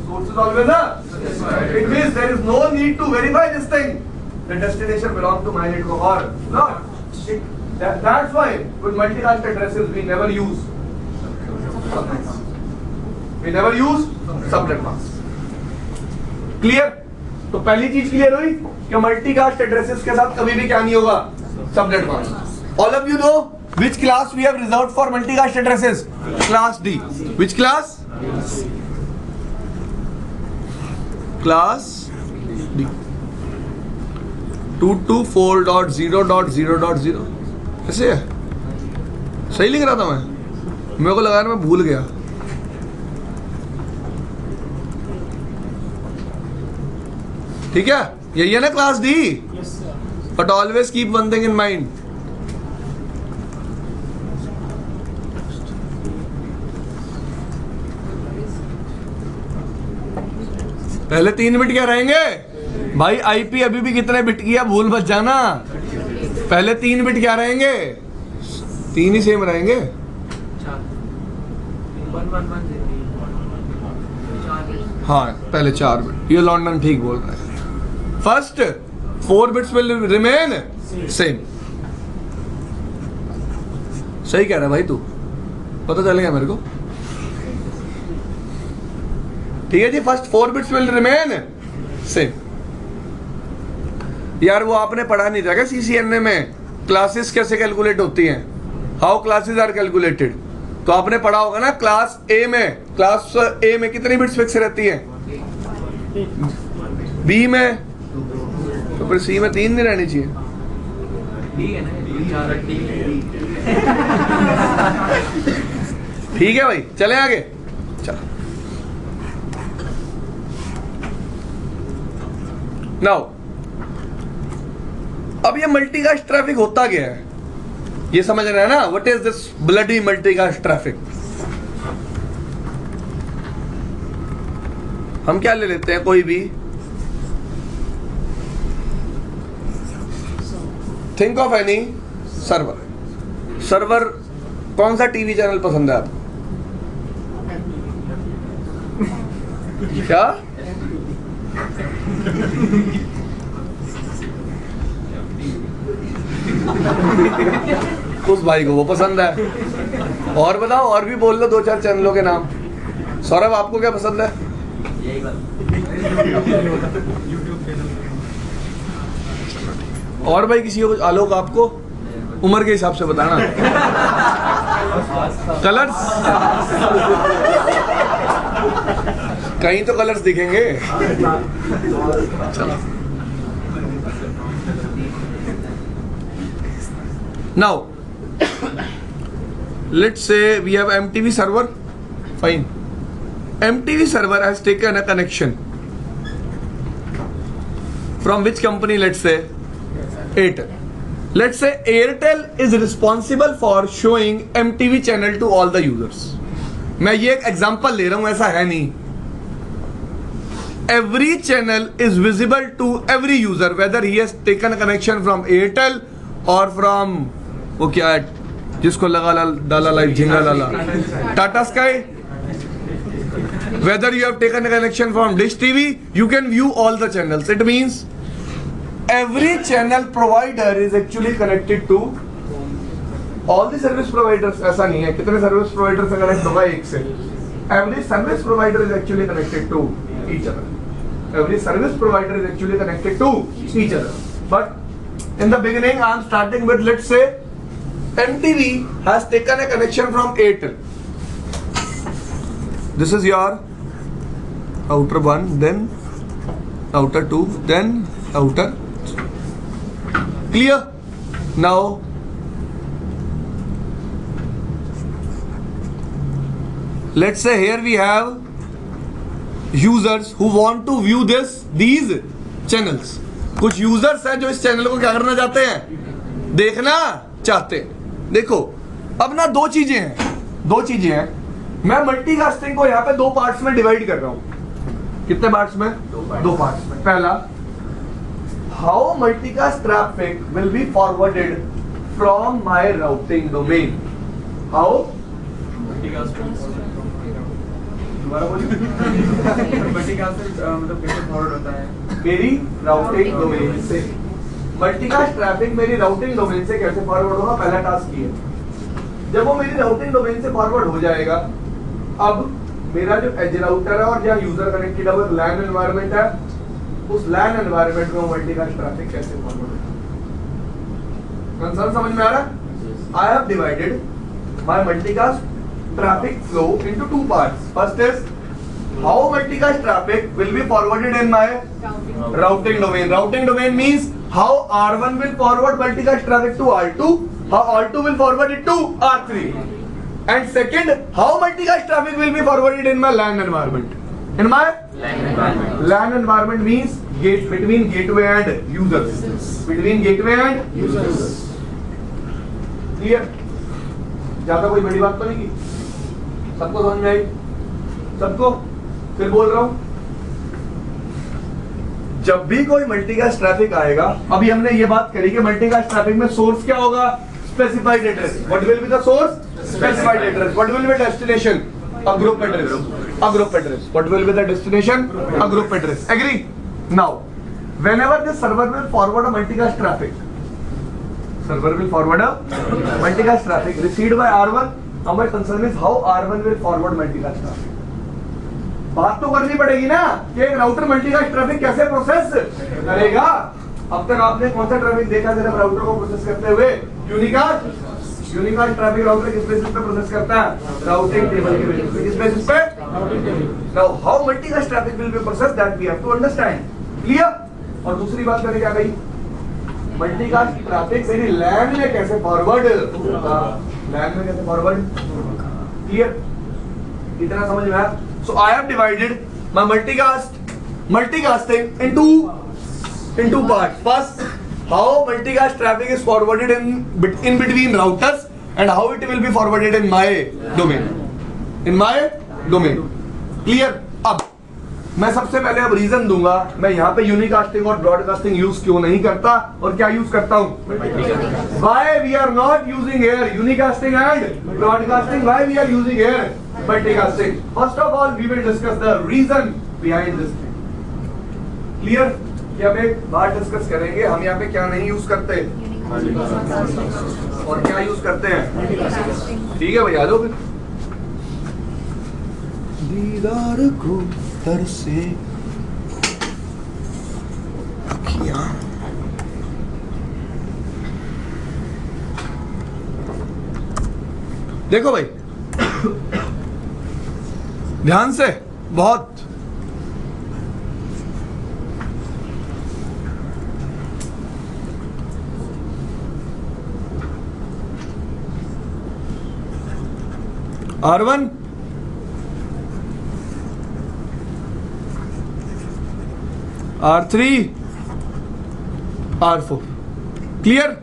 It means there is no need to verify this thing. The destination belongs to my network or not. That's why with multicast addresses we never use subnet mask. Clear? तो पहली चीज clear हुई कि multicast addresses के साथ कभी भी क्या नहीं होगा? Subnet mask. All of you know which class we have reserved for multicast addresses? Class D. Which class? Class D. 224.0.0.0 ऐसे है? सही लिख रहा था मैं? मेरे को लगा मैं भूल गया. ठीक है, यही है ना class D. But always keep one thing in mind. पहले 3 बिट क्या रहेंगे भाई? आईपी अभी भी कितने बिट की है भूल मत जाना. पहले 3 बिट क्या रहेंगे? 3 ही सेम रहेंगे. हाँ पहले 4 बिट. ये लॉन्डन ठीक बोल रहा है. First 4 bits will remain same. सही कह रहा है भाई तू. पता चल गया मेरे को. ठीक है जी. First 4 bits will remain same. यार वो आपने पढ़ा नहीं था क्या CCNA में क्लासेस कैसे कैलकुलेट होती हैं? How classes are calculated. तो आपने पढ़ा होगा ना क्लास ए में. क्लास ए में कितनी बिट्स फिक्स रहती हैं? बी में तो फिर सी में 3 नहीं रहनी चाहिए. ठीक है भाई. चले आगे. चलो नाउ अब ये मल्टीकास्ट ट्रैफिक होता क्या है ये समझ रहे हैं ना? What is this bloody multicast traffic? हम क्या ले लेते हैं कोई भी. Think of any server. कौन सा टीवी चैनल पसंद है आपको? क्या? उस भाई को वो पसंद है. और बताओ, और भी बोल लो 2-4 चैनलों के नाम. सौरभ आपको क्या पसंद है? और भाई किसी को? आलोक आपको? उम्र के हिसाब से बताना. कलर्स कहीं तो कलर्स दिखेंगे. चलो. Now, let's say we have MTV server. Fine. MTV server has taken a connection. From which company? Let's say Airtel. Let's say Airtel is responsible for showing MTV channel to all the users. मैं ये एक example ले रहा हूं, ऐसा है नहीं. Every channel is visible to every user whether he has taken a connection from Airtel or from वो क्या है जिसको लगा डाला लाइव झिंगा डाला Tata sky. Whether you have taken a connection from Dish TV, you can view all the channels. It means every channel provider is actually connected to all the service providers. ऐसा नहीं है कितने सर्विस प्रोवाइडर से connect होगा एक से. Every service provider is actually connected to each other. Every service provider is actually connected to each other. But in the beginning, I am starting with, let's say, MTV has taken a connection from Airtel. This is your outer one, then outer two, then outer. Clear? Now, let's say here we have users who want to view these channels. कुछ users हैं जो इस channel को क्या करना चाहते हैं, देखना चाहते हैं. देखो अब ना दो चीजें हैं. मैं मल्टीकास्टिंग को यहाँ पे दो पार्ट्स में डिवाइड कर रहा हूं. कितने पार्ट्स में? दो पार्ट्स में. पहला, how multicast traffic will be forwarded from my routing domain. How मतलब कैसे फॉरवर्ड होता है मेरी राउटिंग डोमेन से. मल्टीकास्ट ट्रैफिक मेरी राउटिंग डोमेन से कैसे फॉरवर्ड होगा, पहला टास्क ये. जब वो मेरी राउटिंग डोमेन से फॉरवर्ड हो जाएगा, अब मेरा जो एज राउटर है और जहाँ यूजर कनेक्टेड है वो लैन एनवायरनमेंट है, उस लैन एनवायरनमेंट में मल्टीकास्ट ट्रैफिक कैसे फॉरवर्ड होगा. कंसर्न समझ में आ रहा है? I have divided my multicast traffic flow into two parts. First is how multicast traffic will be forwarded in my routing domain. Routing domain means how R1 will forward multicast traffic to R2, how R2 will forward it to R3. And second, how multicast traffic will be forwarded in my LAN environment. In my LAN environment means between gateway and users. Between gateway and users. Clear? ज्यादा कोई बड़ी बात तो नहीं की? सबको समझ में आई? सबको? फिर बोल रहा हूं, जब भी कोई मल्टीकास्ट ट्रैफिक आएगा, अभी हमने ये बात करी कि मल्टीकास्ट ट्रैफिक में सोर्स क्या होगा, specified address. What will be the source? Specified address. What will be destination? A group address. A group address. What will be the destination? A group address. Agree? Now whenever this server will forward a multicast traffic, server will forward a multicast traffic received by R1. Now my concern is how R1 will forward multicast traffic. बात तो करनी पड़ेगी ना कि एक router multicast traffic कैसे process करेगा. अब तक आपने कौन सा ट्रैफिक देखा सिर्फ राउटर को प्रोसेस करते हुए? यूनिकास्ट ट्रैफिक राउटर किस बेसिस पे प्रोसेस करता है? राउटिंग टेबल के बेसिस पे. किस बेसिस पे? Now how multicast traffic will be processed, that we have to understand. Clear? और दूसरी बात करें क्या गई, मल्टीकास्ट ट्रैफिक मेरी लैन में कैसे फॉरवर्ड होगा. लैन में कैसे फॉरवर्ड. क्लियर? इतना समझ में आया? So I have divided my multicasting into parts. First, how multicast traffic is forwarded in between routers and how it will be forwarded in my domain. In my domain. Clear? अब मैं सबसे पहले अब reason दूंगा मैं यहाँ पे यूनिकास्टिंग और ब्रॉडकास्टिंग यूज क्यों नहीं करता और क्या यूज करता हूँ. Why we are not using here unicasting and broadcasting? Why we are using here multicasting? First of all, we will discuss the reason behind this thing. Clear? कि हम एक बात डिस्कस करेंगे, हम यहाँ पे क्या नहीं यूज करते और क्या यूज करते हैं. ठीक है भैया, आ जाओ फिर. दीदार को तरसे अखियां. देखो भाई ध्यान से, बहुत R1 R3 R4 क्लियर।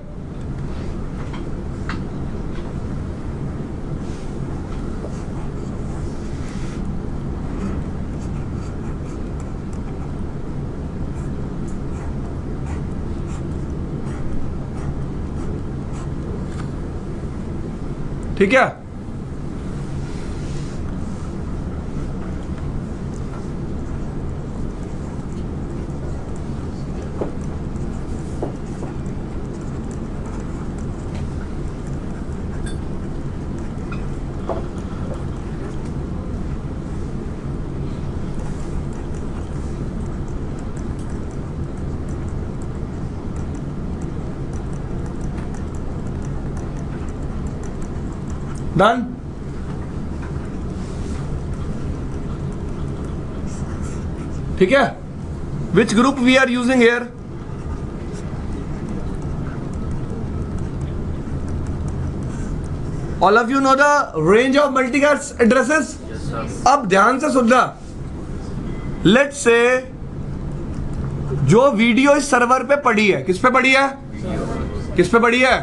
ठीक है, डन। ठीक है, which group we are using here? All of you know the range of multicast addresses. अब ध्यान से सुनना, लेट्स से जो वीडियो इस सर्वर पे पड़ी है, किस पे पड़ी है? किस पे पड़ी है?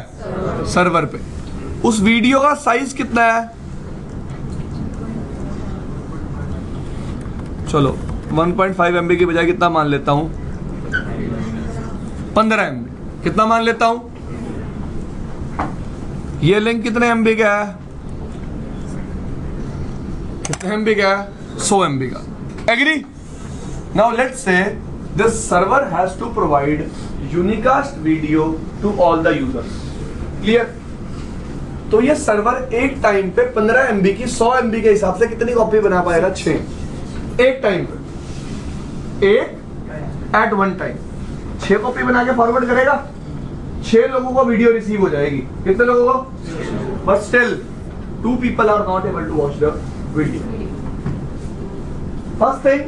सर्वर पे। उस वीडियो का साइज कितना है? चलो 1.5 MB की बजाय कितना मान लेता हूं? 15 MB। कितना मान लेता हूं? ये लिंक कितने MB का है? कितने MB का है? 100 MB का। Agree? Now let's say this server has to provide unicast video to all the users. Clear? तो ये सर्वर एक टाइम पे 15 MB की 100 MB के हिसाब से कितनी कॉपी बना पाएगा? 6 एक टाइम पे, एक एट वन टाइम 6 कॉपी बना के फॉरवर्ड करेगा। 6 लोगों को वीडियो रिसीव हो जाएगी। कितने लोगों को? But still 2 people are not able to watch the video. First thing,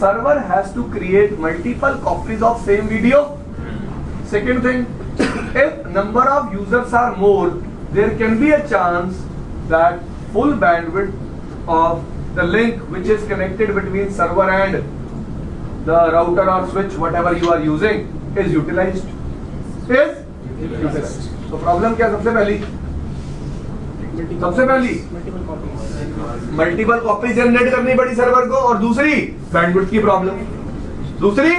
server has to create multiple copies of same video. Second thing, if number of users are more, there can be a chance that full bandwidth of the link which is connected between server and the router or switch, whatever you are using, is utilized. तो problem क्या? सबसे पहली multiple copy generate करनी पड़ी server को, और दूसरी bandwidth की प्रॉब्लम। दूसरी,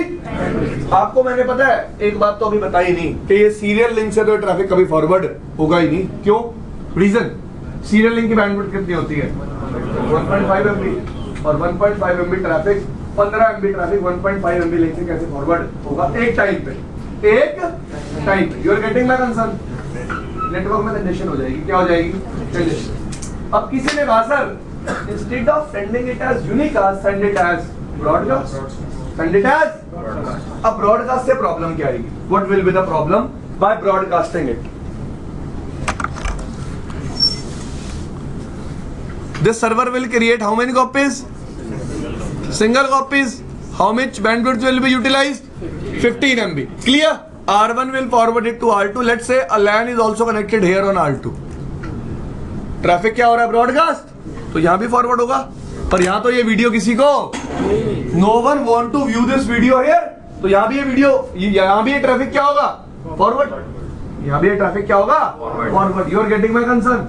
आपको मैंने पता है एक बात तो अभी बताई नहीं कि ये सीरियल लिंक से तो ट्रैफिक कभी फॉरवर्ड होगा ही नहीं। क्यों? रीजन, सीरियल लिंक की बैंडविड्थ कितनी होती है? 1.5 MB, और 1.5 MB traffic, 15 MB traffic 1.5 MB link से कैसे फॉरवर्ड होगा एक टाइम पे? एक टाइम पे। You are getting my concern? Network में कंजेशन हो जाएगी। क्या हो जाएगी? कंजेशन। अब किसी ने कहा sir instead of sending it as unicast, send it as broadcast. Send it as? अब ब्रॉडकास्ट से प्रॉब्लम क्या आएगी? What will be the problem by broadcasting it? This server will create how many copies? Single copies. How much bandwidth will be utilized? 15 MB. Clear? R1 will forward it to R2. Let's say a LAN is also connected here on R2. Traffic क्या हो रहा है? Broadcast. तो यहां भी forward होगा, पर यहां तो ये वीडियो किसी को, no one want to view this video here. तो यहां भी ये वीडियो, यहां भी ये ट्रैफिक क्या होगा? फॉरवर्ड। यहां भी ये ट्रैफिक क्या होगा? Forward. You are getting my concern?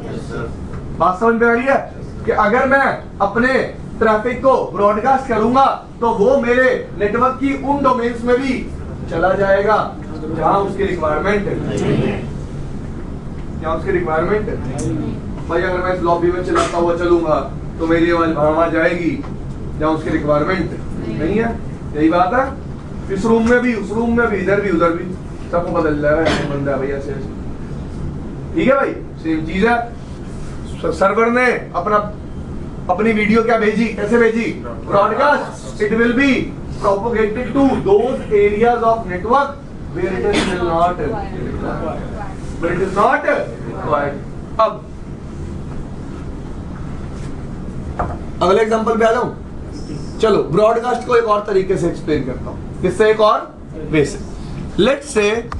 बात समझ में आ रही है कि अगर मैं अपने ट्रैफिक को ब्रॉडकास्ट करूंगा तो वो मेरे नेटवर्क की उन डोमेन्स में भी चला जाएगा जहां उसकी रिक्वायरमेंट है। जहां उसकी रिक्वायरमेंट है। भाई अगर मैं इस लॉबी में चलाता हुआ चलूंगा तो मेरी आवाज वहां जाएगी जहां उसकी रिक्वायरमेंट नहीं है। यही बात है इस रूम में भी, उस रूम में भी, इधर भी, उधर भी, सबको बदल रहा है बंदा भाई ऐसे। ठीक है भाई, सेम चीज है। सर्वर ने अपनी वीडियो क्या भेजी? कैसे भेजी? Broadcast. It will be propagated to those areas of network where it is still not required. अब अगले एग्जांपल पे आ जाऊं? चलो ब्रॉडकास्ट को एक और तरीके से एक्सप्लेन करता हूं, किससे एक और वे से। लेट्स से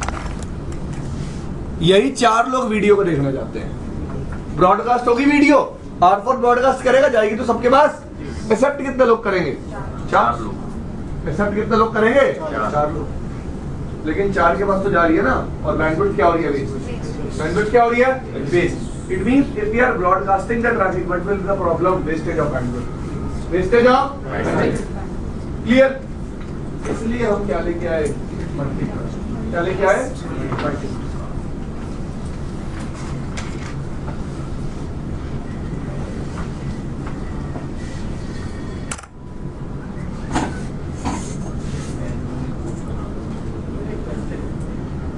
यही 4 लोग वीडियो को देखना चाहते हैं, ब्रॉडकास्ट होगी वीडियो, R4 ब्रॉडकास्ट करेगा, जाएगी तो सबके पास। एक्सेप्ट कितने लोग करेंगे? 4 लोग। एक्सेप्ट कितने लोग करेंगे? 4 लोग। लेकिन 4 के पास तो जा रही है ना, और बैंडविड्थ क्या हो रही है? वेस्ट। बैंडविड्थ क्या हो रही है? Waste. It means if we are broadcasting the traffic, what will be the problem? Wastage of bandwidth. Wastage of clear. इसलिए हम क्या लेके आए? मल्टीकास्ट। क्या लेके आए? मल्टीकास्ट।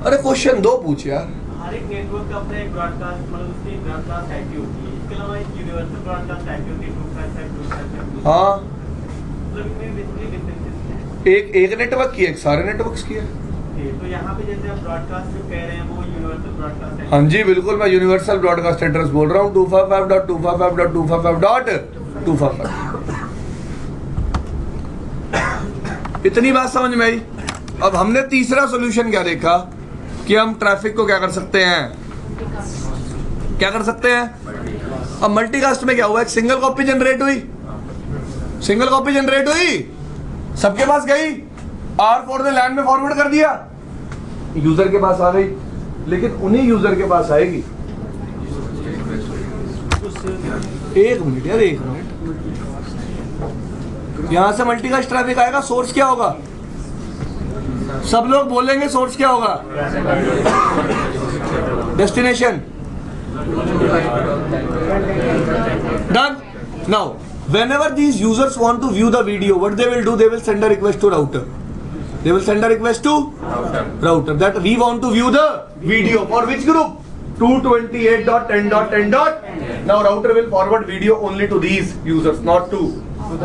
अरे क्वेश्चन 2 पूछ यार। हर एक नेटवर्क का अपना एक ब्रॉडकास्ट, मतलब उसकी ब्रॉडकास्ट आईपी होती है। इसके अलावा एक यूनिवर्सल ब्रॉडकास्ट आईपी होती है 255 हाँ, मतलब इनमें बेसिकली डिफरेंसेस हैं। एक नेटवर्क की है, एक सारे नेटवर्क्स की है। तो यहाँ पे जैसे आप ब्रॉडकास्ट जो कह रहे हैं वो यूनिवर्सल ब्रॉडकास्ट है। हाँ जी बिल्कुल, मैं यूनिवर्सल ब्रॉडकास्ट एड्रेस बोल रहा हूँ 255.255.255.255। इतनी बात समझ में आई। अब हमने तीसरा सॉल्यूशन क्या देखा कि हम ट्रैफिक को क्या कर सकते हैं? क्या कर सकते हैं? अब मल्टीकास्ट में क्या हुआ? एक सिंगल कॉपी जनरेट हुई, सिंगल कॉपी जनरेट हुई, सबके पास गई, R4 ने लैन में फॉरवर्ड कर दिया, यूजर के पास आ गई। लेकिन उन्हीं यूजर के पास आएगी। एक मिनट यार, एक मिनट, यहां से मल्टीकास्ट ट्रैफिक आएगा, सोर्स क्या होगा? सब लोग बोलेंगे सोर्स क्या होगा? Destination. Done. Now whenever these users want to view the video, what they will do? They will send a request to router. They will send a request to router that we want to view the video for which group? 228.10.10. Now router will forward video only to these users, not to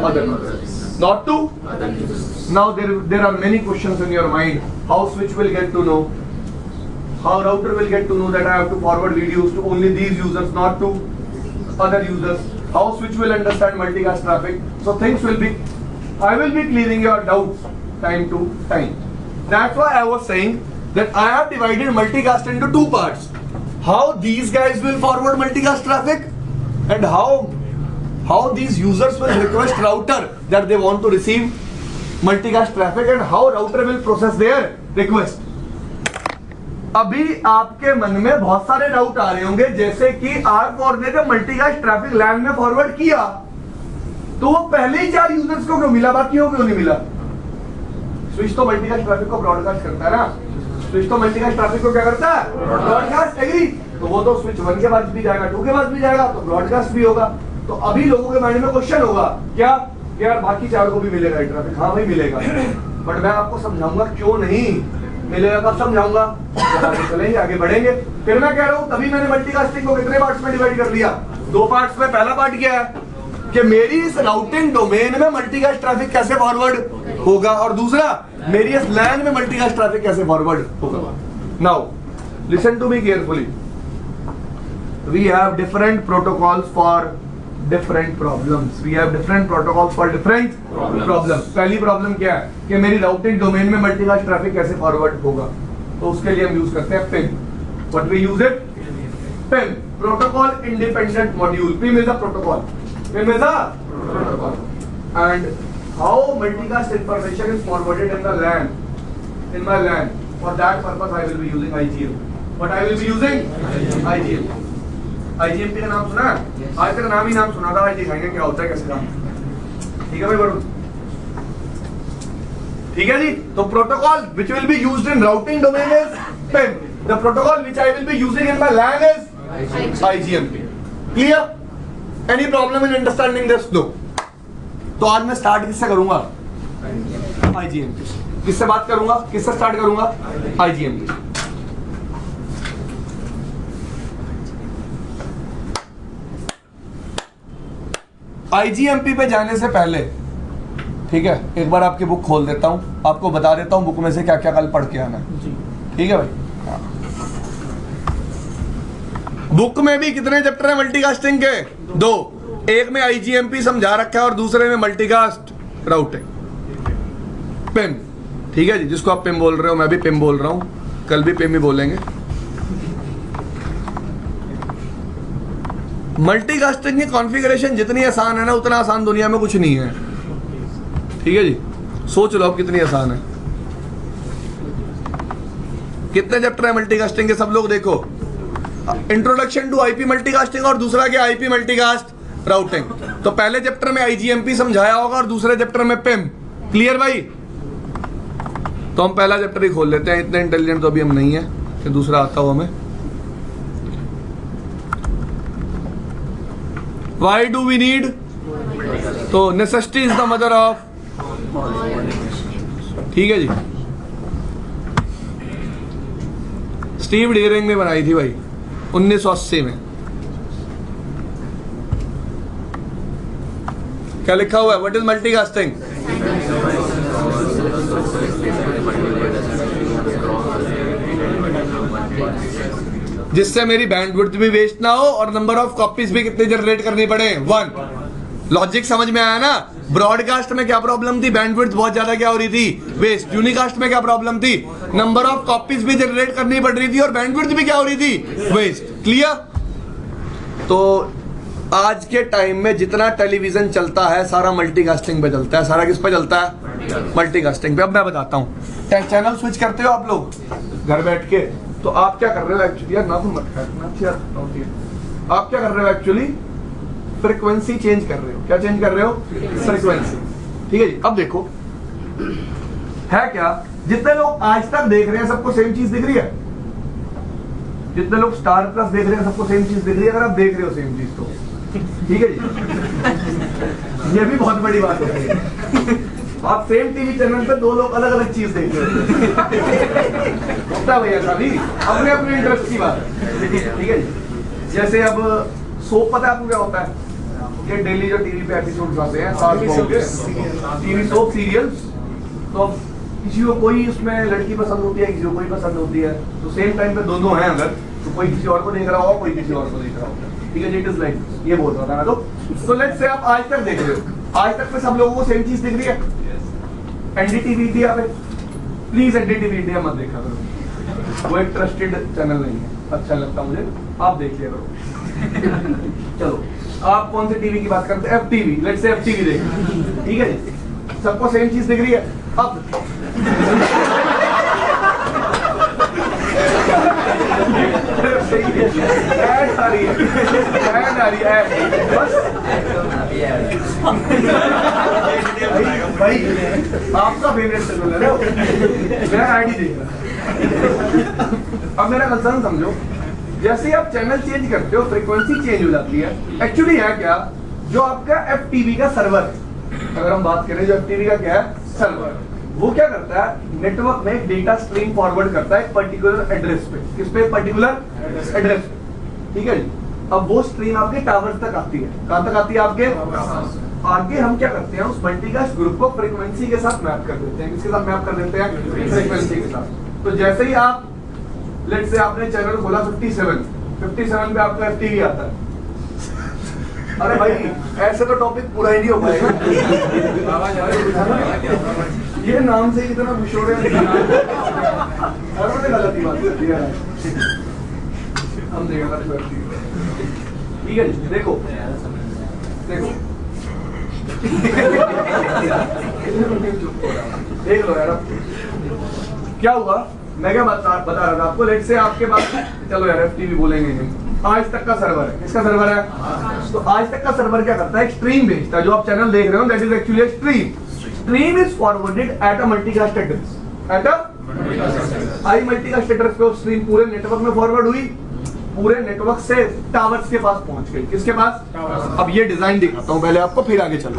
other users. Not to other users. Now there are many questions in your mind. How switch will get to know? How router will get to know that I have to forward videos to only these users, not to other users? How switch will understand multicast traffic? So things will be, I will be clearing your doubts time to time. That's why I was saying that I have divided multicast into 2 parts. How these guys will forward multicast traffic, and how these users will request router that they want to receive multicast traffic, and how router will process their request. अभी आपके मन में बहुत सारे doubt आ रहे होंगे, जैसे कि R4 ने जब मल्टीकास्ट ट्रैफिक लैन में फॉरवर्ड किया तो वो पहले ही 4 यूजर्स को क्यों मिला, बाकियों को क्यों नहीं मिला? स्विच तो मल्टीकास्ट ट्रैफिक को ब्रॉडकास्ट करता है ना, स्विच तो मल्टीकास्ट ट्रैफिक को क्या करता है? ब्रॉडकास्ट। एग्री? तो वो तो स्विच 1 के पास भी जाएगा, 2 के पास भी जाएगा, तो ब्रॉडकास्ट भी होगा। तो अभी लोगों के माइंड में क्वेश्चन होगा क्या, यार बाकी 4 को भी मिलेगा ट्रैफिक? हाँ भाई मिलेगा, बट मैं आपको समझाऊंगा क्यों नहीं मिलेगा, कब समझाऊंगा? आगे चलेंगे, आगे बढ़ेंगे। फिर मैं कह रहा हूं तभी मैंने मल्टीकास्टिंग को कितने पार्ट्स में डिवाइड कर लिया? 2 पार्ट्स में। पहला पार्ट क्या है कि मेरी इस राउटिंग डोमेन में मल्टीकास्ट ट्रैफिक कैसे फॉरवर्ड होगा, और दूसरा मेरी इस लैन में मल्टीकास्ट ट्रैफिक कैसे फॉरवर्ड होगा। Now listen to me carefully. We have different protocols for different problems. We have different protocols for different problems. पहली प्रॉब्लम क्या है कि मेरी राउटिंग डोमेन में मल्टीकास्ट ट्रैफिक कैसे फॉरवर्ड होगा, तो उसके लिए हम यूज करते हैं PIM. What we use it? PIM, protocol independent module. PIM is a protocol. PIM is a protocol. And how multicast information is forwarded in the LAN, in my LAN. For that purpose, I will be using IGM. What I will be using? IGM. IGMP का नाम सुना है? आज तक नाम ही नाम सुना था, आज दिखाएंगे क्या होता है, कैसे काम। ठीक है भाई वरुण? ठीक है जी। तो protocol which will be used in routing domain is PIM. The protocol which I will be using in my LAN is IGMP. Clear? Any problem in understanding this? No. तो आज मैं स्टार्ट किससे करूंगा? IGMP. किससे बात करूंगा? किससे start करूंगा? IGMP. IGMP पे जाने से पहले, ठीक है, एक बार आपकी बुक खोल देता हूं, आपको बता देता हूं बुक में से क्या क्या कल पढ़ के आना है। ठीक है भाई? हाँ। बुक में भी कितने चैप्टर है मल्टीकास्टिंग के? 2। एक में IGMP समझा रखा है और दूसरे में मल्टीकास्ट राउटिंग, पिम। ठीक है जी, जिसको आप पिम बोल रहे हो मैं भी पिम बोल रहा हूं, कल भी पिम ही बोलेंगे। मल्टीकास्टिंग की कॉन्फ़िगरेशन जितनी आसान है ना, उतना आसान दुनिया में कुछ नहीं है। ठीक है जी, सोच लो अब कितनी आसान है। कितने चैप्टर है मल्टीकास्टिंग के, सब लोग देखो। इंट्रोडक्शन टू IP मल्टीकास्टिंग और दूसरा क्या IP मल्टीकास्ट राउटिंग। तो पहले चैप्टर में IGMP समझाया होगा और दूसरे चैप्टर में पिम। क्लियर भाई? तो हम पहला चैप्टर ही खोल लेते हैं, इतने इंटेलिजेंट तो अभी हम नहीं है कि दूसरा आता हो हमें। Why do we need? तो necessity is the mother of. ठीक है जी, स्टीव डीरिंग ने बनाई थी भाई 1980 में। क्या लिखा हुआ है? What is multicasting? जिससे मेरी बैंडविड्थ भी वेस्ट ना हो और नंबर ऑफ कॉपीज भी कितने जनरेट करनी पड़े, 1। लॉजिक समझ में आया ना? ब्रॉडकास्ट में क्या प्रॉब्लम थी? बैंडविड्थ बहुत ज्यादा क्या हो रही थी? वेस्ट। यूनिकास्ट में क्या प्रॉब्लम थी? नंबर ऑफ कॉपीज भी जनरेट करनी पड़ रही थी और बैंडविड्थ भी क्या हो रही थी? वेस्ट। क्लियर? तो आज के टाइम में जितना टेलीविजन चलता है सारा मल्टीकास्टिंग पे चलता है। सारा किस पे चलता है? मल्टीकास्टिंग पे। अब मैं बताता हूँ, चैनल स्विच करते हो आप लोग घर बैठ के, तो आप क्या कर रहे हो एक्चुअली? यार नाखून मत काटना। आप क्या कर रहे हो एक्चुअली? फ्रीक्वेंसी चेंज कर रहे हो। क्या चेंज कर रहे हो? फ्रीक्वेंसी। ठीक है जी। अब देखो है क्या, जितने लोग आज तक देख रहे हैं सबको सेम चीज दिख रही है? जितने लोग स्टार प्लस देख रहे हैं सबको सेम चीज दिख रही है? अगर आप देख रहे हो सेम चीज तो ठीक है जी। ये भी बहुत बड़ी बात है। आप सेम टीवी चैनल पे दो लोग अलग अलग चीज देख रहे हो। होता भैया सभी अपने अपने इंटरेस्ट की बात है। ठीक है जी। जैसे अब सोप, पता है आपको क्या होता है? ये डेली जो टीवी पे एपिसोड्स आते हैं, टीवी सोप सीरियल्स, तो किसी को कोई उसमें लड़की पसंद होती है, किसी को कोई पसंद होती है, तो सेम टाइम पे दोनों हैं अगर, तो कोई किसी और को देख रहा होगा, कोई किसी और को देख रहा होगा। ठीक है जी, इट इज लाइक, ये बोल रहा था मैं। तो लेट्स से आप आज तक देख रहे हो, आज तक में सब लोगों को सेम चीज दिख रही है। NDTV इंडिया पे प्लीज NDTV इंडिया मत देखा करो, वो एक ट्रस्टेड चैनल नहीं है, अच्छा लगता मुझे, आप देख लिया करो। चलो, आप कौन से टीवी की बात करते हैं? FTV। लेट्स से FTV देख, ठीक है जी, सबको सेम चीज दिख रही है। अब ऐड आ रही है, बस भाई आपका फेवरेट चैनल है ना, मेरा आईडी देख रहा। अब मेरा कंसर्न समझो, जैसे आप चैनल चेंज करते हो फ्रीक्वेंसी चेंज हो जाती है। एक्चुअली है क्या, जो आपका FTV का सर्वर है, अगर हम बात करें जो FTV का क्या है सर्वर, वो क्या करता है, नेटवर्क में एक डेटा स्ट्रीम फॉरवर्ड करता है एक पर्टिकुलर एड्रेस पे। किस पे? पर्टिकुलर एड्रेस पे। ठीक है जी। अब वो स्ट्रीम आपके टावर्स तक आती है। कहां तक आती है? आपके आगे हम क्या करते हैं, उस मल्टीकास्ट ग्रुप को फ्रीक्वेंसी के साथ मैप कर देते हैं। किसके साथ मैप कर देते हैं? फ्रीक्वेंसी के साथ। तो जैसे ही आप लेट्स से आपने चैनल खोला 57 पे आपका FTV आता है। अरे भाई ऐसे तो टॉपिक पूरा ही नहीं हो पाएगा। ये नाम से कितना खुश हो रहे हैं। गलत ही बात करती है, हम देखेगा। ठीक है जी, देखो देख लो यार क्या हुआ। मैं क्या बता रहा था आपको, लेट से आपके पास, चलो यार FTV बोलेंगे नहीं, आज तक का सर्वर है। किसका सर्वर है? तो आज तक का सर्वर क्या करता है, एक स्ट्रीम भेजता है। जो आप चैनल देख रहे हो that is actually a stream. Stream is forwarded at a multicast address, at a I multicast address पे वो स्ट्रीम पूरे नेटवर्क में फॉरवर्ड हुई, पूरे नेटवर्क से टावर्स के पास पहुंच गई। किसके पास? अब ये डिजाइन दिखाता हूं पहले आपको, फिर आगे चलो।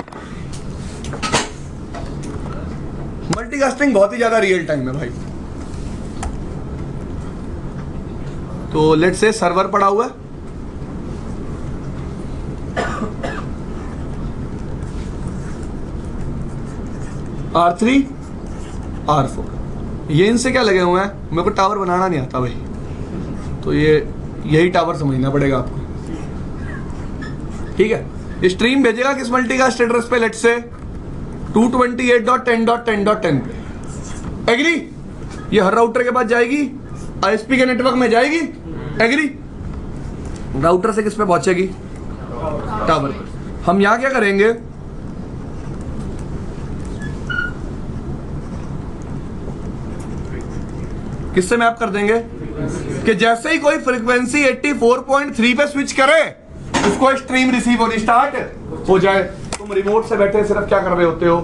मल्टीकास्टिंग बहुत ही ज्यादा रियल टाइम है भाई। तो लेट्स से सर्वर पड़ा हुआ है, R3 R4, ये इनसे क्या लगे हुए हैं, मेरे को टावर बनाना नहीं आता भाई, तो ये यही टावर समझना पड़ेगा आपको। ठीक है, स्ट्रीम भेजेगा किस मल्टीकास्ट एड्रेस पे, लेट्स से 228.10.10.10 पे। एग्री? ये हर राउटर के पास जाएगी, आईएसपी के नेटवर्क में जाएगी। एग्री? राउटर से किस पे पहुंचेगी? टावर। हम यहां क्या करेंगे, किससे मैप कर देंगे कि जैसे ही कोई फ्रीक्वेंसी 84.3 पे स्विच करे उसको स्ट्रीम रिसीव होनी स्टार्ट हो जाए। तुम रिमोट से बैठे सिर्फ क्या कर रहे होते हो?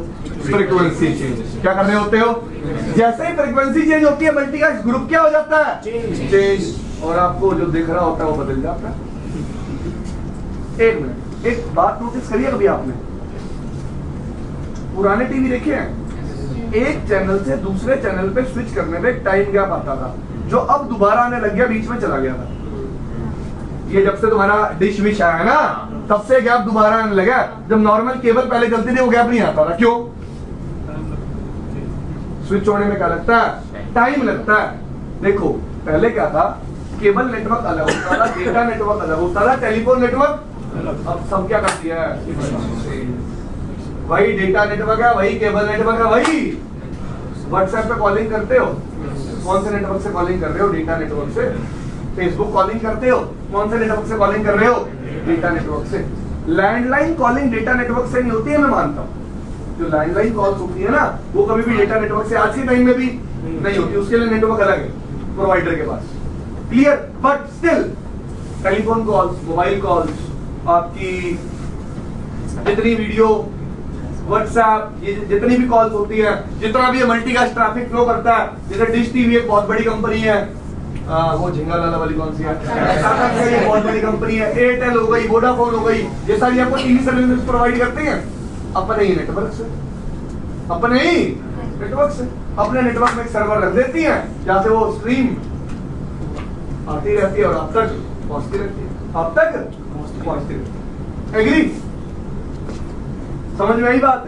Frequency change. क्या कर रहे होते हो? जैसे ही फ्रीक्वेंसी चेंज होती है मल्टीकास्ट ग्रुप क्या हो जाता है? चेंज। और आपको जो दिख रहा होता है वो बदल जाता है। एक मिनट, एक बात नोटिस करिए कभी आपने, पुराने टीवी देखे हैं, एक चैनल से दूसरे चैनल पे स्विच करने में टाइम गैप आता था जो अब दोबारा आने लग गया, बीच में चला गया था। ये जब से तुम्हारा डिश विश आया है ना, तब से गैप दोबारा आने लगा। जब नॉर्मल केबल पहले चलती थी वो गैप नहीं आता था। क्यों? स्विच होने में क्या लगता है? टाइम लगता है। देखो पहले क्या था, केबल नेटवर्क अलग होता था, डेटा नेटवर्क अलग होता था, टेलीफोन नेटवर्क। अब सब क्या करती है? वही डेटा नेटवर्क है, वही केबल नेटवर्क है, वही व्हाट्सएप पे कॉलिंग करते हो, कौन से नेटवर्क से कॉलिंग कर रहे हो? डेटा नेटवर्क से। फेसबुक कॉलिंग करते हो, कौन से नेटवर्क से कॉलिंग कर रहे हो? डेटा नेटवर्क से। लैंडलाइन कॉलिंग डेटा नेटवर्क से नहीं होती है, मैं मानता हूँ। जो लैंडलाइन कॉल्स होती है ना, वो कभी भी डेटा नेटवर्क से आज के टाइम में भी नहीं होती, उसके लिए नेटवर्क अलग है प्रोवाइडर के पास। Clear? But still telephone calls, mobile calls, आपकी जितनी वीडियो, व्हाट्सएप, ये जितनी भी कॉल्स होती है, जितना भी मल्टीकास्ट ट्रैफिक फ्लो करता है, जैसे डिश टीवी एक बहुत बड़ी कंपनी है, वो झिंगालाला वाली कौन सी है, टाटा स्काई एक बहुत बड़ी कंपनी है, एयरटेल हो गई, वोडाफोन हो गई, ये सारी आपको टीवी सर्विसेज प्रोवाइड करते हैं अपने ही नेटवर्क से, अपने ही नेटवर्क से। अपने नेटवर्क में एक सर्वर रख देती है जहां से वो स्ट्रीम आती रहती है और आप तक पहुंचती रहती है, आप तक पहुंचती रहती है। एग्री? समझ में आई बात?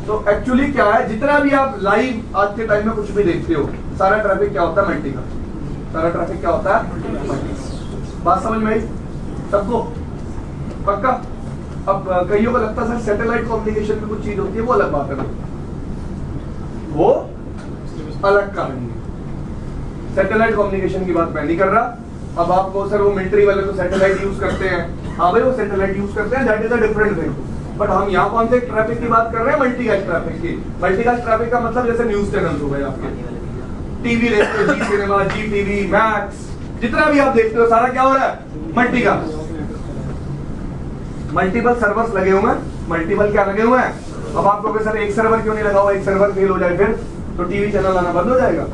तो एक्चुअली क्या है, जितना भी आप लाइव आज के टाइम में कुछ भी देखते हो, सारा ट्रैफिक क्या होता है? मल्टीकास्ट। सारा ट्रैफिक क्या होता है? मल्टीकास्ट। बात समझ में आई सबको? पक्का? अब कईयों को लगता है सर सैटेलाइट कम्युनिकेशन में कुछ चीज होती है, वो अलग बात है, वो अलग कहानी है। सैटेलाइट कम्युनिकेशन की बात मैं नहीं कर रहा। अब आपको सर वो मिलिट्री वाले तो सैटेलाइट यूज करते हैं, हाँ भाई वो सैटेलाइट यूज करते हैं, that is a different thing. But हम यहाँ कौन से ट्रैफिक की बात कर रहे हैं? मल्टीकास्ट ट्रैफिक की। मल्टीकास्ट ट्रैफिक का मतलब जैसे न्यूज चैनल हो गए आपके, टीवी देखते हो, जी सिनेमा, जी टीवी, मैक्स, जितना भी आप देखते हो सारा क्या हो रहा है? मल्टीकास्ट। मल्टीपल सर्वर्स लगे हुए हैं, मल्टीपल क्या लगे हुए हैं? अब आप लोग सर एक सर्वर क्यों नहीं लगा हुआ, एक सर्वर फेल हो जाए फिर तो टीवी चैनल आना बंद हो जाएगा?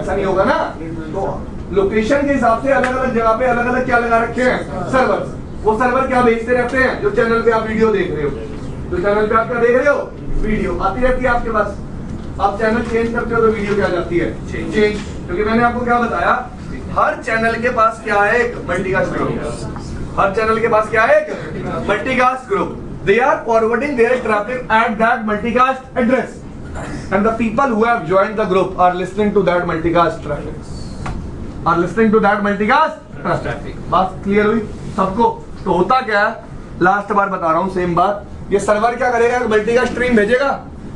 ऐसा नहीं होगा ना। तो लोकेशन के हिसाब से अलग अलग जगह पे अलग अलग क्या लगा रखे हैं? सर्वर। वो सर्वर क्या भेजते रहते हैं? जो चैनल पे आप वीडियो देख रहे हो, जो चैनल पे आप क्या देख रहे हो? वीडियो आती रहती है आपके पास। आप चैनल चेंज करते हो तो वीडियो क्या जाती है? चेंज। क्योंकि मैंने आपको क्या बताया, हर चैनल के पास क्या है? एक मल्टीकास्ट ग्रुप। हर चैनल के पास क्या है? एक multicast group. They are forwarding their traffic at that multicast address, and the people who have joined the group are listening to that multicast traffic. Are listening to that multicast traffic. बात clear हुई सबको? तो होता क्या है, last बार बता रहा हूँ सेम बात, ये सर्वर क्या करेगा? मल्टीकास्ट स्ट्रीम भेजेगा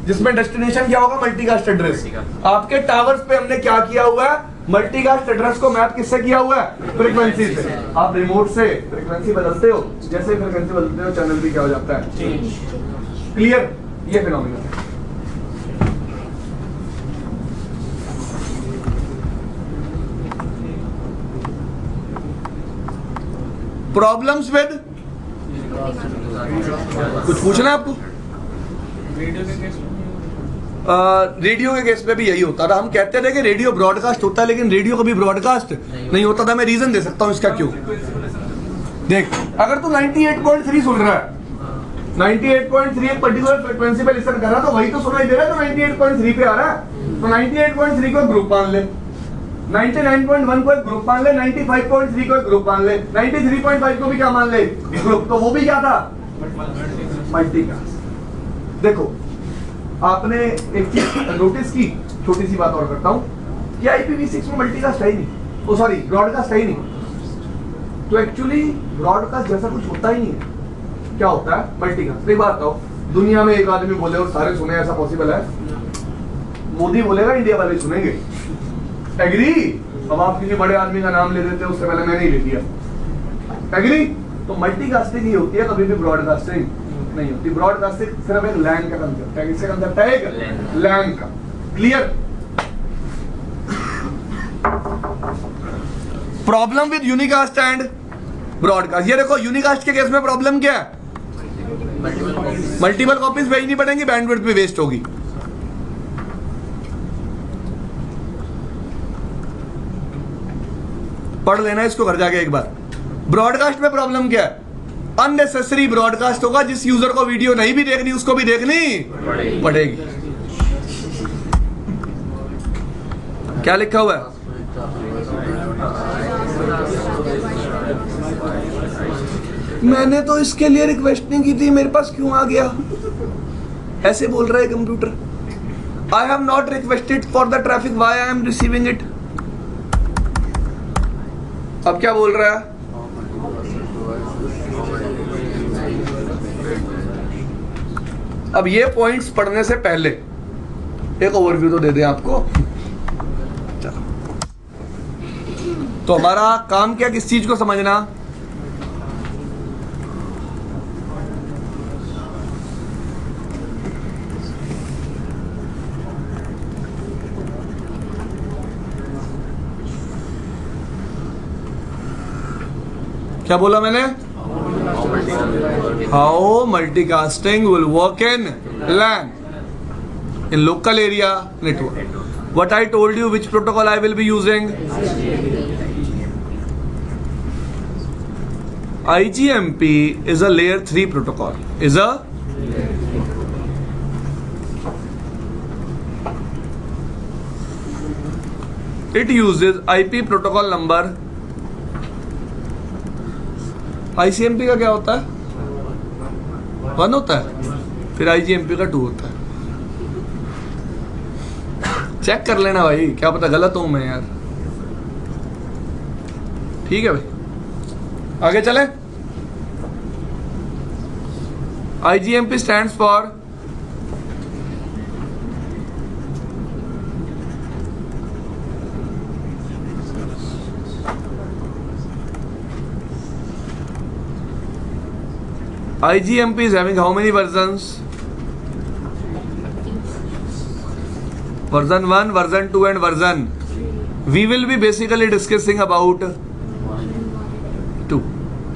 जिसमें डेस्टिनेशन क्या होगा? Multicast address. आपके टावर्स पे हमने क्या किया हुआ है? मल्टीकास्ट एड्रेस को मैप किससे किया हुआ है? फ्रीक्वेंसी से। आप रिमोट से फ्रीक्वेंसी बदलते हो, जैसे फ्रीक्वेंसी बदलते हो चैनल भी क्या हो जाता है? चेंज। क्लियर? ये फिनोमिना है। प्रॉब्लम्स विद कुछ पूछना है आपको? रेडियो के केस पे भी यही होता था। हम कहते थे कि रेडियो ब्रॉडकास्ट होता है, लेकिन रेडियो कभी ब्रॉडकास्ट नहीं होता था। मैं रीजन दे सकता हूँ इसका क्यों। देख, अगर तू 98.3 सुन रहा है, 98.3 एक पर्टिकुलर फ्रीक्वेंसी पे लिसन कर रहा है, तो वही तो सुनाई दे रहा है, तो 98.3 पे आ रहा है। तो 98.3 को ग्रुप मान ले, 99.1 को एक ग्रुप मान ले, 95.3 को एक ग्रुप मान ले, 93.5 को भी क्या मान ले? ग्रुप। तो वो भी क्या था? मल्टीकास्ट। देखो आपने एक चीज नोटिस की, छोटी सी बात और करता हूं कि IPv6 में मल्टीकास्ट है ही नहीं, ओ सॉरी ब्रॉडकास्ट है ही नहीं। तो एक्चुअली ब्रॉडकास्ट जैसा कुछ होता ही नहीं है। क्या होता है? मल्टीकास्ट। एक बात बताओ, दुनिया में एक आदमी बोले और सारे सुने, ऐसा पॉसिबल है? मोदी बोलेगा, इंडिया वाले सुनेंगे। एग्री? अब आप किसी बड़े आदमी का नाम ले देते, उससे पहले मैंने ही ले लिया। एग्री? तो मल्टीकास्टिंग ही होती है, कभी भी ब्रॉडकास्टिंग नहीं होती। ब्रॉडकास्टिंग सिर्फ एक लैंड का कंसेप्ट है। किसका कंसेप्ट है? एक लैंड का। Clear? Problem with unicast and broadcast. ये देखो, यूनिकास्ट के केस में प्रॉब्लम क्या है? मल्टीपल कॉपीज भेजनी पड़ेंगी, बैंडविड्थ भी वेस्ट होगी। पढ़ लेना इसको घर जाके एक बार। ब्रॉडकास्ट में प्रॉब्लम क्या है? अननेसेसरी ब्रॉडकास्ट होगा। जिस यूजर को वीडियो नहीं भी देखनी, उसको भी देखनी पड़ेगी। क्या लिखा हुआ है? मैंने तो इसके लिए रिक्वेस्ट नहीं की थी, मेरे पास क्यों आ गया? ऐसे बोल रहा है computer. I have not requested for the traffic, why I am receiving it. अब क्या बोल रहा है? अब ये पॉइंट्स पढ़ने से पहले एक ओवरव्यू तो दे दें आपको। चलो, तो हमारा काम क्या, किस चीज को समझना? क्या बोला मैंने? How multicasting will work in LAN, in local area network. What I told you, which protocol I will be using? IGMP is a layer 3 protocol. It uses IP protocol number. ICMP का क्या होता है? 1 होता है, फिर IGMP का 2 होता है। चेक कर लेना भाई, क्या पता गलत हूं मैं यार। ठीक है भाई, आगे चले। IGMP stands for IGMP is having how many versions? Version 1, version 2 and version. We will be basically discussing about 2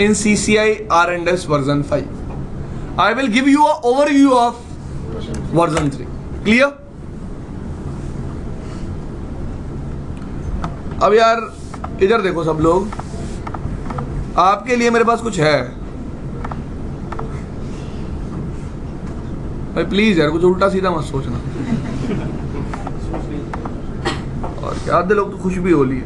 in CCI R&S version 5. I will give you an overview of version 3. Clear? अब यार इधर देखो सब लोग, आपके लिए मेरे पास कुछ है भाई। प्लीज यार कुछ उल्टा सीधा मत सोचना। और क्या आधे लोग तो खुश भी हो लिए।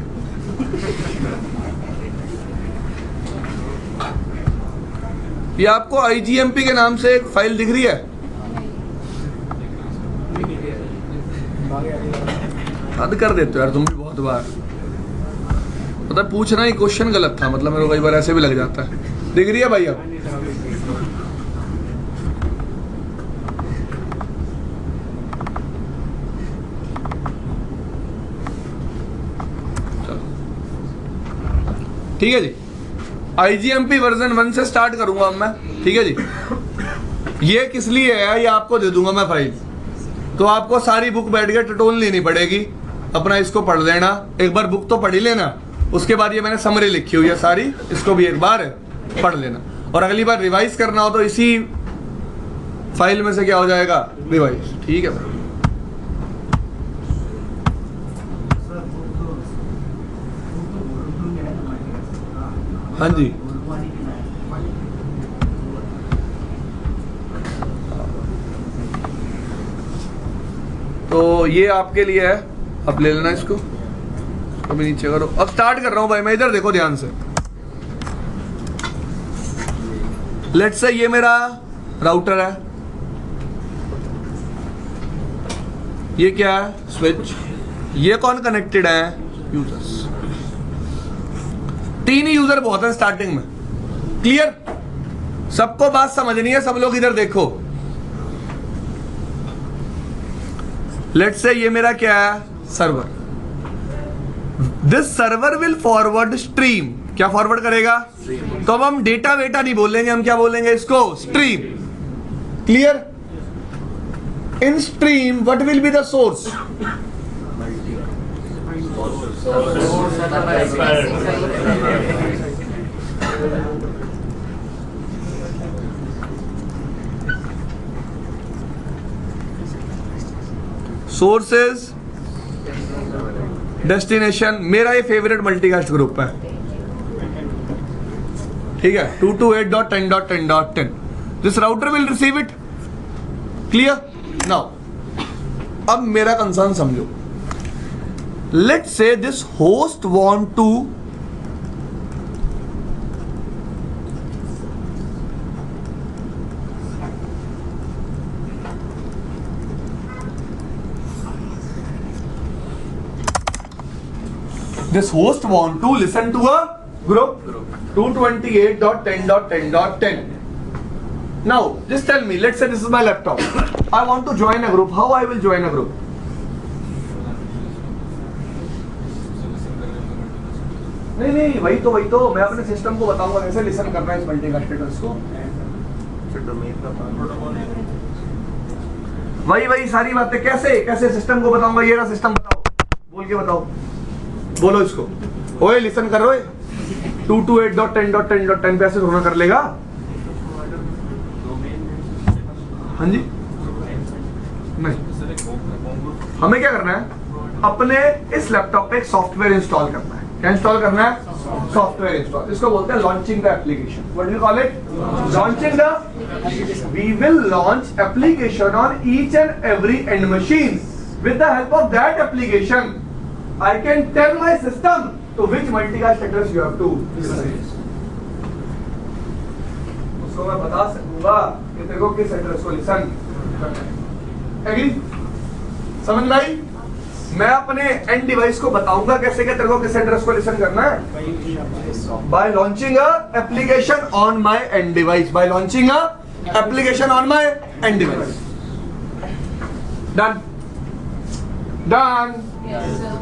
ये आपको IGMP के नाम से एक फाइल दिख रही है? हद कर देते हो यार तुम भी बहुत बार। पता पूछना ही क्वेश्चन गलत था, मतलब मेरे को कई बार ऐसे भी लग जाता है। दिख रही है भाई? अब ठीक है जी। IGMP वर्जन 1 से स्टार्ट करूंगा अब मैं। ठीक है जी। ये किस लिए है ये आपको दे दूंगा मैं फाइल, तो आपको सारी बुक बैठ के टटोल लेनी पड़ेगी। अपना इसको पढ़ लेना, एक बार बुक तो पढ़ ही लेना। उसके बाद ये मैंने समरी लिखी हुई है सारी, इसको भी एक बार पढ़ लेना। और अगली बार रिवाइज करना हो तो इसी फाइल में से क्या हो जाएगा, रिवाइज। ठीक है भाई। हाँ जी, तो ये आपके लिए है, अब ले लेना इसको। अभी नीचे करो। अब स्टार्ट कर रहा हूं भाई मैं। इधर देखो ध्यान से। लेट्स से ये मेरा राउटर है, ये क्या है, स्विच। ये कौन कनेक्टेड है, यूजर्स। 3 ही यूजर बहुत है स्टार्टिंग में। क्लियर? सबको बात समझनी है, सब लोग इधर देखो। लेट्स से ये मेरा क्या है, server. This server will forward stream, क्या फॉरवर्ड करेगा? तो अब हम डेटा वेटा नहीं बोलेंगे, हम क्या बोलेंगे इसको? Stream. Clear? In stream what will be the source? Sources, destination. मेरा ये फेवरेट मल्टीकास्ट ग्रुप है, ठीक है, 228.10.10.10। This router will receive it. Clear? Now अब मेरा कंसर्न समझो। Let's say this host want to listen to a group 228.10.10.10. Now just tell me, let's say this is my laptop, I want to join a group. How I will join a group? नहीं वही तो मैं अपने system को बताऊंगा कैसे listen करना है इस मल्टीकास्ट स्टेटस को। वही सारी बातें कैसे सिस्टम को बताऊंगा। ये रहा सिस्टम, बताओ, बोल के बताओ, बोलो इसको। ओए लिसन कर रहे हो, 228.10.10.10 पे ऐसे होना कर लेगा। हाँ जी, नहीं, हमें क्या करना है, अपने इस लैपटॉप पे एक सॉफ्टवेयर इंस्टॉल करना है। क्या इंस्टॉल करना है? Software install. इसको बोलते हैं launching the application. What do you call it? Launching the. We will launch application on each and every end machine. With the help of that application I can tell my system to which multicast address you have to listen. उसको मैं बता सकूंगा कि तेरे को किस address को listen करना है। एग्री? समझ में आई? मैं अपने एंड डिवाइस को बताऊंगा कैसे कि तेरे को किस एड्रेस को लिसन करना है। By launching a application on my end device. By launching a application on my end device. Done. Done. Yes, sir.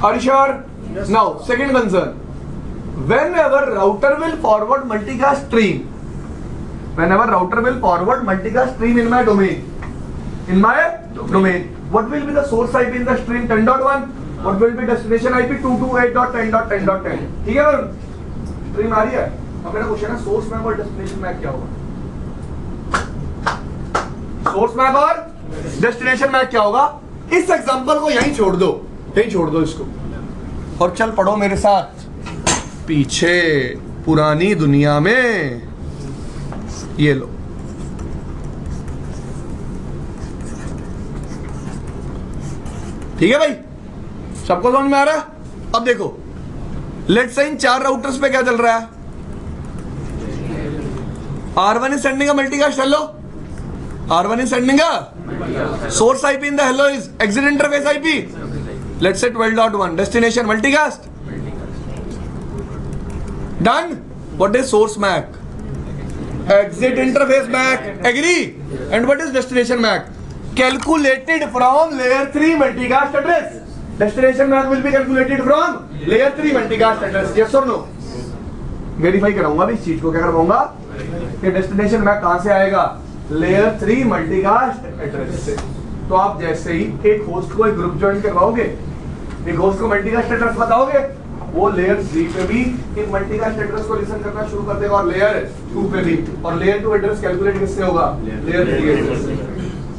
Are you sure? Yes. Now, second concern. Whenever router will forward multicast stream, in my domain, what will be the source IP in the stream 10.1? What will be destination IP 228.10.10.10? ठीक है ना? Stream आ रही है। अब मेरा question है, source map और destination map क्या होगा? सोर्स मैप और डेस्टिनेशन मैप क्या होगा? इस एग्जांपल को यहीं छोड़ दो इसको, और चल पढ़ो मेरे साथ पीछे पुरानी दुनिया में। ये लो, ठीक है भाई, सबको समझ में आ रहा है? अब देखो, लेट्स से इन 4 राउटर्स पे क्या चल रहा है? R1 is sending a multicast hello. R1 is sending a source IP in the hello is exit interface IP. Let's say 12.1 destination multicast. Done. What is source MAC? Exit interface MAC. Agree? And what is destination MAC? Calculated from layer 3 multicast address. Destination MAC will be calculated from layer 3 multicast address. Yes or no? Verify कराऊंगा भी इस चीज को। क्या करवाऊंगा कि destination MAC कहां से आएगा? layer 3 multicast address से। तो आप जैसे ही एक होस्ट को एक ग्रुप ज्वाइन करवाओगे, एक होस्ट को मल्टीकास्ट एड्रेस बताओगे, वो लेयर 3 पे भी एक मल्टीकास्ट एड्रेस को लिसन करना शुरू कर देगा, और लेयर 2 पे भी। और लेयर 2 एड्रेस कैलकुलेट किससे होगा? लेयर 3 एड्रेस से।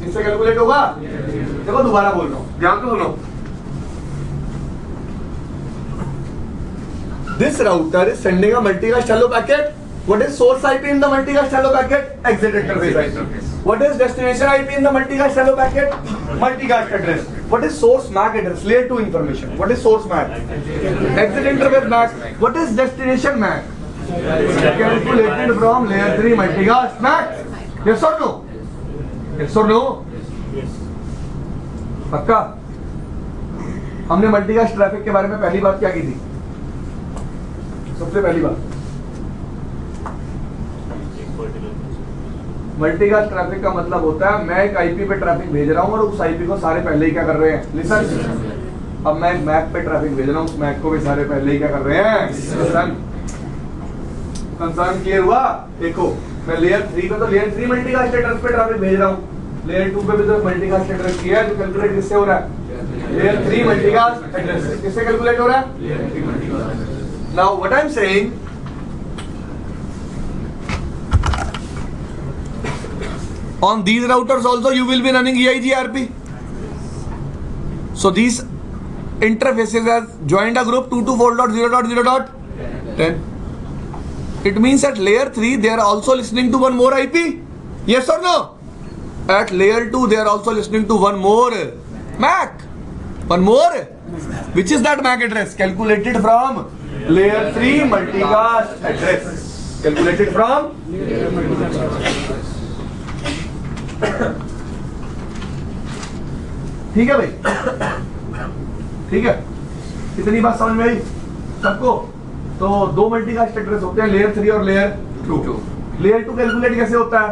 इससे कैलकुलेट होगा। देखो दोबारा बोल रहा हूँ, ध्यान से सुनो। This router is sending a multicast hello packet. What is source IP in the multicast hello packet? Exit interface IP. What is destination IP in the multicast hello packet? Multicast address. What is source MAC address? Layer 2 information. What is source MAC? Exit interface MAC. What is destination MAC? Calculated from layer 3 multicast MAC. Yes or no? Yes or no? पक्का? हमने multicast traffic के बारे में पहली बात क्या की थी? सबसे पहली बात मल्टीकास्ट ट्रैफिक का मतलब होता है मैं एक आईपी पे ट्रैफिक भेज रहा हूँ और उस आईपी को सारे पहले ही क्या कर रहे हैं, लिसन। अब मैं एक मैक पे ट्रैफिक भेज रहा हूँ, उस मैक को भी सारे पहले ही क्या कर रहे हैं, लिसन। कंसर्न क्लियर हुआ? देखो मैं लेयर 3 पे तो लेयर 3 मल्टीकास्ट एड्रेस पे ट्रैफिक भेज रहा हूँ, लेयर 2 पे भी तो मल्टीकास्ट एड्रेस किया है, जो कैलकुलेट किससे हो रहा है, लेयर 3 मल्टीकास्ट एड्रेस किससे कैलकुलेट हो रहा है। Now what I am saying, on these routers also you will be running EIGRP. So these interfaces has joined a group 224.0.0.10. It means at layer 3 they are also listening to one more IP. Yes or no? At layer 2 they are also listening to one more MAC. One more. Which is that MAC address? Calculated from layer 3 multicast address. Calculated from layer 3 multicast address. ठीक है भाई, ठीक है, इतनी बात समझ में आई सबको? तो दो मल्टीकास्ट एड्रेस होते हैं, लेयर 3 और लेयर 2। लेयर 2 कैलकुलेट कैसे होता है,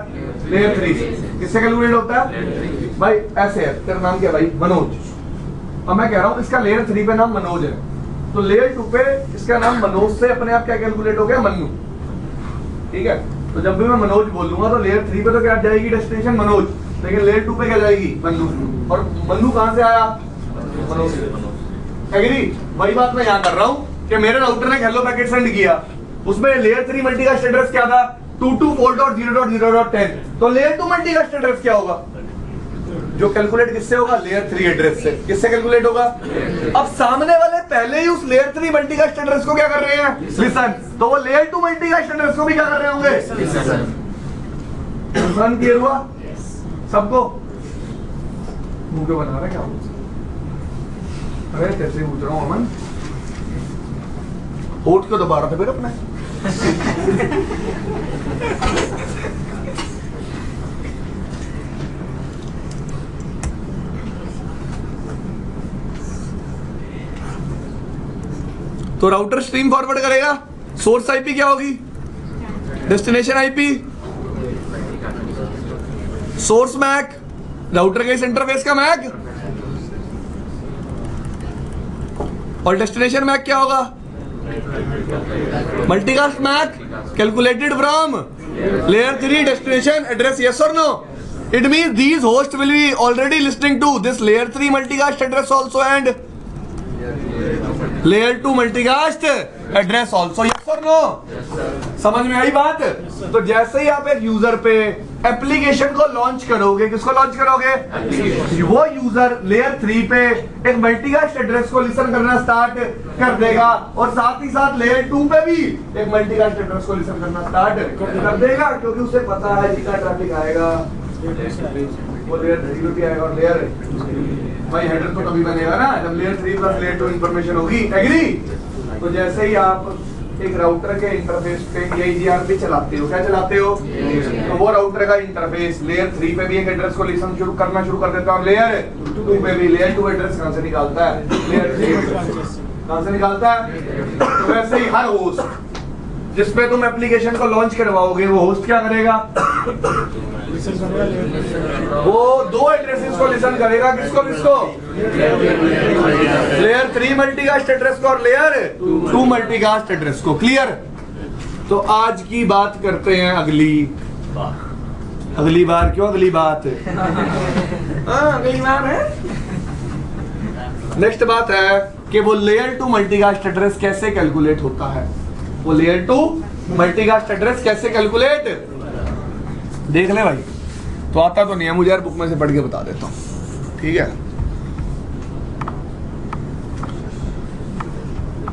लेयर 3 किससे कैलकुलेट होता है भाई, ऐसे है। तेरा नाम क्या भाई, मनोज। अब मैं कह रहा हूँ इसका लेयर 3 पे नाम मनोज है, तो लेयर 2 पे इसका नाम मनोज से अपने आप क्या कैलकुलेट हो गया, मन्नू। ठीक है, तो जब भी मैं मनोज बोलूंगा तो लेयर 3 पे तो क्या जाएगी डेस्टिनेशन मनोज, लेकिन लेयर 2 पे क्या जाएगी, मन्नू। और मन्नू कहां से आया, मनोज। एग्री? वही बात मैं यहाँ कर रहा हूँ कि मेरे राउटर ने हेलो पैकेट सेंड किया, उसमें लेयर 3 मल्टीकास्ट एड्रेस क्या था, 224.0.0.10। तो लेयर 2 मल्टीकास्ट एड्रेस क्या होगा, जो कैलकुलेट किससे होगा, लेयर 3 एड्रेस से। किससे कैलकुलेट होगा? अब सामने वाले पहले ही उस लेयर 3 मल्टीकास्ट एड्रेस को क्या कर रहे हैं, लिसन। तो वो लेयर 2 मल्टीकास्ट एड्रेस को भी क्या कर रहे होंगे, लिसन। क्लियर हुआ सबको? मुंह क्यों बना रहे क्या? अरे कैसे पूछ रहा हूँ अमन, होठ क्यों दबा रहा था फिर अपने? तो राउटर स्ट्रीम फॉरवर्ड करेगा, सोर्स आईपी क्या होगी, destination IP, source MAC, router के इस इंटरफेस का मैक, और डेस्टिनेशन मैक क्या होगा, multicast MAC calculated from layer 3 destination address. Yes और no? It means these host will be already listening to this layer 3 multicast address also and layer 2 multicast address also. Yes और no? समझ में आई बात? तो जैसे ही आप एक यूजर पे एप्लीकेशन को लॉन्च करोगे, किसको लॉन्च करोगे, वो यूजर लेयर 3 पे एक मल्टीकास्ट एड्रेस को लिसन करना स्टार्ट कर देगा, और साथ ही साथ लेयर 2 पे भी एक मल्टीकास्ट एड्रेस को लिसन करना स्टार्ट कर देगा, क्योंकि उसे पता है जितना ट्रैफिक आएगा वो लेयर 3 पे आएगा। और लेयर भाई हेडर तो तभी बनेगा ना जब लेयर 3 प्लस लेयर 2 इंफॉर्मेशन होगी। एग्री? तो जैसे ही आप एक राउटर के इंटरफेस पे EIGRP चलाते हो, क्या चलाते हो, तो वो राउटर का इंटरफेस लेयर 3 पे भी एक एड्रेस को लिसन करना शुरू कर देता है, और लेयर 2 पे भी। लेयर 2 एड्रेस कहां से निकालता है, लेयर 3 कहां से निकालता है। तो वैसे ही हर होस्ट जिसपे तुम एप्लीकेशन को लॉन्च करवाओगे, वो होस्ट क्या करेगा, वो दो एड्रेसेस को लिसन करेगा। किसको किसको, लेयर 3 मल्टीकास्ट एड्रेस को और लेयर 2 मल्टीकास्ट एड्रेस को। क्लियर? तो आज की बात करते हैं अगली बार। क्यों अगली बात? अगली बार है। नेक्स्ट बात है कि वो लेयर 2 मल्टीकास्ट एड्रेस कैसे कैलकुलेट होता है, वो लेयर 2 मल्टीकास्ट एड्रेस कैसे कैलकुलेट, देख ले भाई। तो आता तो नहीं है मुझे यार, बुक में से पढ़ के बता देता हूँ। ठीक है,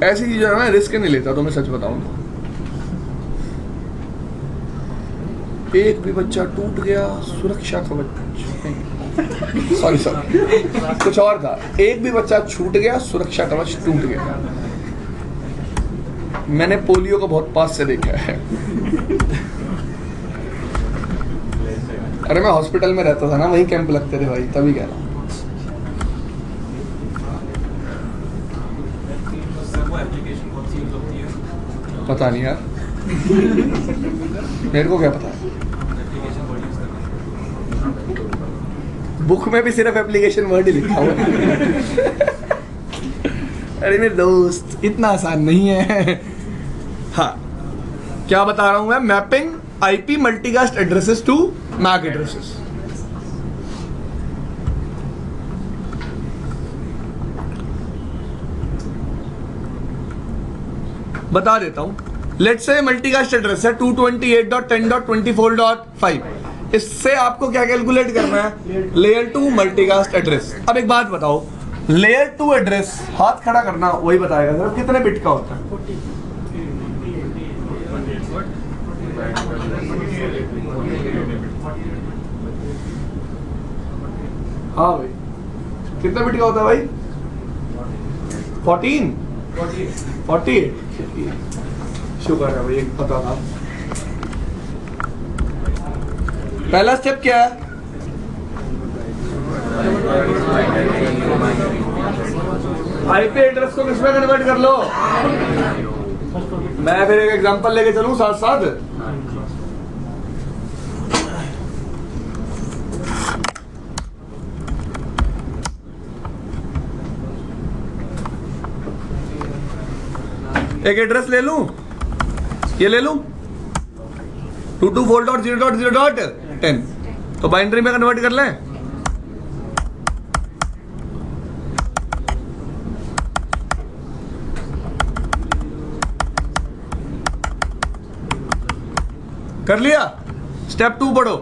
ऐसी चीज है ना, रिस्क नहीं लेता तो मैं सच बताऊं तो। एक भी बच्चा टूट गया सुरक्षा कवच, सॉरी कुछ और था। एक भी बच्चा छूट गया सुरक्षा कवच टूट गया। मैंने पोलियो को बहुत पास से देखा है। अरे मैं हॉस्पिटल में रहता था ना, वही कैंप लगते थे भाई, तभी कह रहा हूँ। पता नहीं यार, मेरे को क्या पता है। बुक में भी सिर्फ एप्लीकेशन वर्ड ही लिखा हुआ है। अरे मेरे दोस्त, इतना आसान नहीं है। हाँ, क्या बता रहा हूं मैं? Mapping IP multicast addresses to MAC addresses. बता देता हूं। लेट्स से मल्टीकास्ट एड्रेस है 228.10.24.5। इससे आपको क्या कैलकुलेट करना है? Layer 2 multicast address. अब एक बात बताओ, लेयर 2 एड्रेस, हाथ खड़ा करना, वही बताएगा सर कितने बिट का होता है। हाँ भाई, कितने बिट का होता है भाई? 14 48। शुक्र है भाई, एक पता था। पहला स्टेप क्या है? आईपी एड्रेस को किसमें कन्वर्ट कर लो? मैं फिर एक एग्जांपल लेके चलूं साथ साथ। एक एड्रेस ले लूं, ये ले लूं 224.0.0.10, तो बाइनरी में कन्वर्ट कर लें। कर लिया? स्टेप 2 पढ़ो।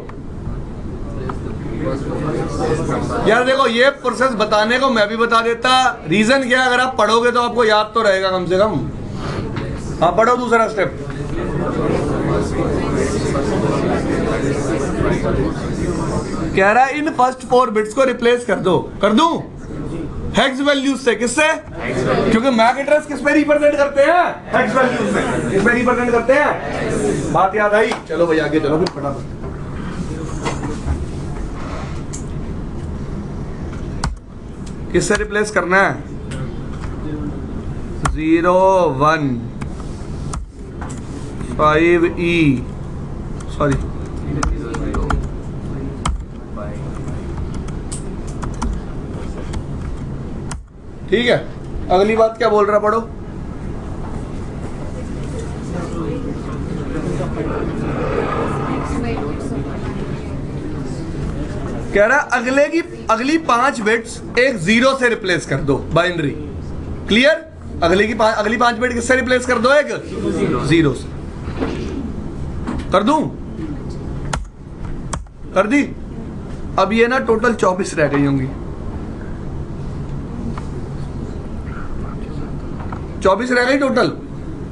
यार देखो, ये प्रोसेस बताने को मैं भी बता देता, रीजन क्या है, अगर आप पढ़ोगे तो आपको याद तो रहेगा कम से कम। हाँ पढ़ो दूसरा स्टेप। कह रहा है इन फर्स्ट 4 बिट्स को रिप्लेस कर दो। कर दूं? हेक्स वैल्यूज से। किससे? क्योंकि मैक एड्रेस किस में रिप्रेजेंट करते हैं? हेक्स वैल्यूज में। किस में रिप्रेजेंट करते हैं? बात याद आई? चलो भाई आगे चलो फिर फटाफट। किससे रिप्लेस करना है? 0 1 5E, सॉरी ठीक है। अगली बात क्या बोल रहा, पढ़ो। कह रहा अगली 5 बिट्स एक 0 से रिप्लेस कर दो, बाइनरी। क्लियर? अगली 5 बिट किससे रिप्लेस कर दो? एक 0 से। कर दूं? कर दी? अब ये ना टोटल 24 रह गई होंगी। 24 रह गई टोटल।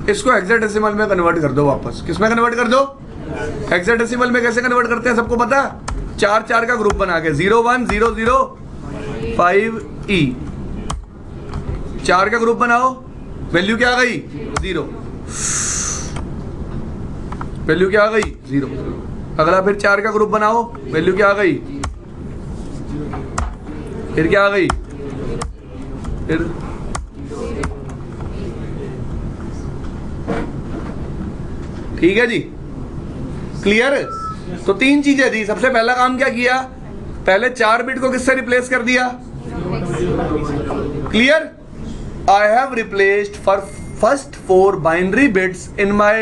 इसको हेक्साडेसिमल में कन्वर्ट कर दो वापस। किस में कन्वर्ट कर दो? हेक्साडेसिमल में कैसे कन्वर्ट करते हैं सबको पता? 4 का ग्रुप बना के 0 1 0 0 5E 4 का ग्रुप बनाओ। वैल्यू क्या आ गई? 0। वैल्यू क्या आ गई? 0। अगला फिर 4 का ग्रुप बनाओ। वैल्यू क्या आ गई? फिर क्या आ गई? फिर ठीक है जी, क्लियर? तो 3 चीजें थी। सबसे पहला काम क्या किया? पहले 4 बिट को किससे रिप्लेस कर दिया? Clear? I have replaced for first 4 binary bits in my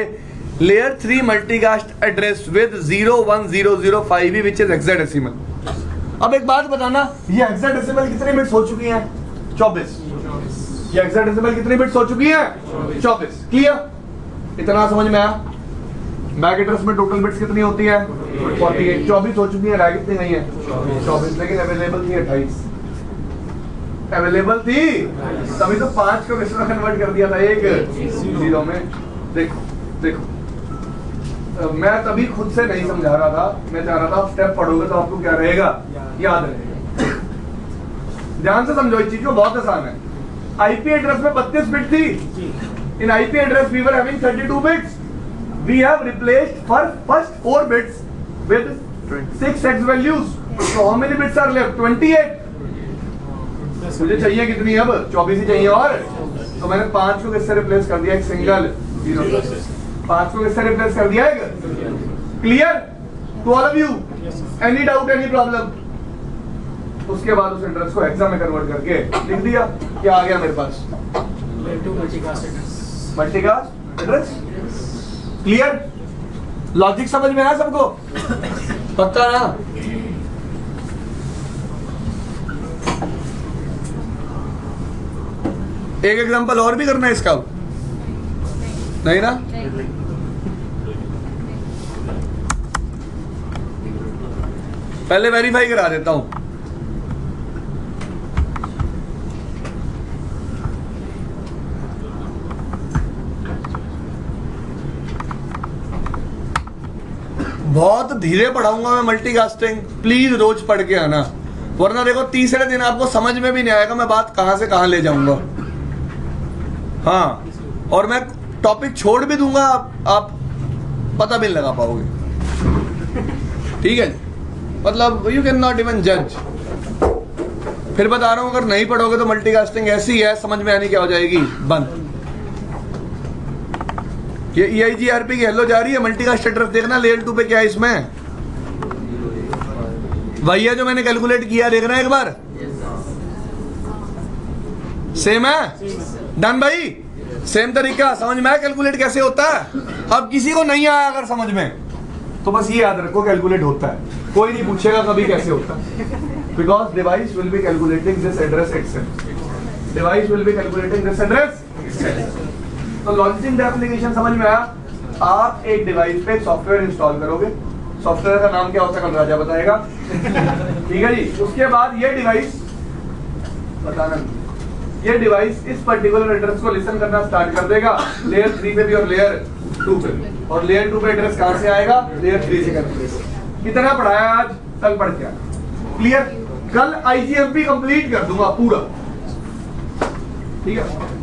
layer 3 multicast address with 01005E which is hexadecimal. अब एक बात बताना, ये hexadecimal कितने बिट्स हो चुकी हैं? 24। ये hexadecimal कितनी बिट्स हो चुकी हैं? 24। क्लियर? इतना समझ में आया? मैक एड्रेस में टोटल बिट्स कितनी होती है? 48। 24 हो चुकी है, रह कितनी गई है? 24। लेकिन अवेलेबल थी 28। अवेलेबल थी, तभी तो 5 को किसमें कन्वर्ट कर दिया था? एक 0 में। देखो देखो, मैं तभी खुद से नहीं समझा रहा था, मैं चाह रहा था आप स्टेप पढ़ोगे तो आपको क्या रहेगा? याद रहेगा। ध्यान से समझो इस चीज को, बहुत आसान है। आईपी एड्रेस में 32 बिट थी। In IP address we were having 32 bits. We have replaced for first 4 bits with 6 hex values. So how many bits are left? 28। मुझे चाहिए कितनी? अब 24 ही चाहिए। और तो मैंने 5 को किससे रिप्लेस कर दिया? एक सिंगल 0। 5 को किससे रिप्लेस कर दिया? एक। Clear to all of you? Any doubt, any problem? उसके बाद उस एड्रेस को हेक्सा में कन्वर्ट करके लिख दिया, क्या आ गया मेरे पास, मल्टीकास्ट एड्रेस। क्लियर? लॉजिक समझ में आया सबको? पक्का ना? एक एग्जांपल और भी करना है इसका? नहीं ना? पहले वेरीफाई करा देता हूं। बहुत धीरे पढ़ाऊंगा मैं मल्टीकास्टिंग, प्लीज रोज पढ़ के आना, वरना देखो तीसरे दिन आपको समझ में भी नहीं आएगा मैं बात कहां से कहां ले जाऊंगा। हाँ, और मैं टॉपिक छोड़ भी दूंगा, आप पता भी नहीं लगा पाओगे। ठीक है, मतलब यू कैन नॉट इवन जज। फिर बता रहा हूं, अगर नहीं पढ़ोगे तो मल्टीकास्टिंग ऐसी है, समझ में आनी क्या हो जाएगी, बंद। ये EIGRP की हेलो जा रही है, मल्टीकास्ट एड्रेस देखना लेयर 2 पे क्या है इसमें, वही है जो मैंने कैलकुलेट किया, देखना है एक बार। सेम है? डन भाई? सेम तरीका समझ में आया कैलकुलेट कैसे होता है? अब किसी को नहीं आया अगर समझ में, तो बस ये याद रखो कैलकुलेट होता है, कोई नहीं पूछेगा कभी कैसे होता है, because device will be calculating this address itself, device will be calculating this address itself. तो लॉजिक एप्लीकेशन समझ में आया? आप एक डिवाइस पे सॉफ्टवेयर इंस्टॉल करोगे, सॉफ्टवेयर का नाम क्या होता है कल राजा बताएगा। ठीक है जी। उसके बाद ये डिवाइस बताना, ये डिवाइस इस पर्टिकुलर एड्रेस को लिसन करना स्टार्ट कर देगा, लेयर 3 पे भी और लेयर 2 पे भी। और लेयर 2 पे एड्रेस कहां से आएगा? लेयर 3 से करेगा। कितना पढ़ाया आज? कल पढ़ के आना। क्लियर? कल IGMP कंप्लीट कर दूंगा पूरा। ठीक है।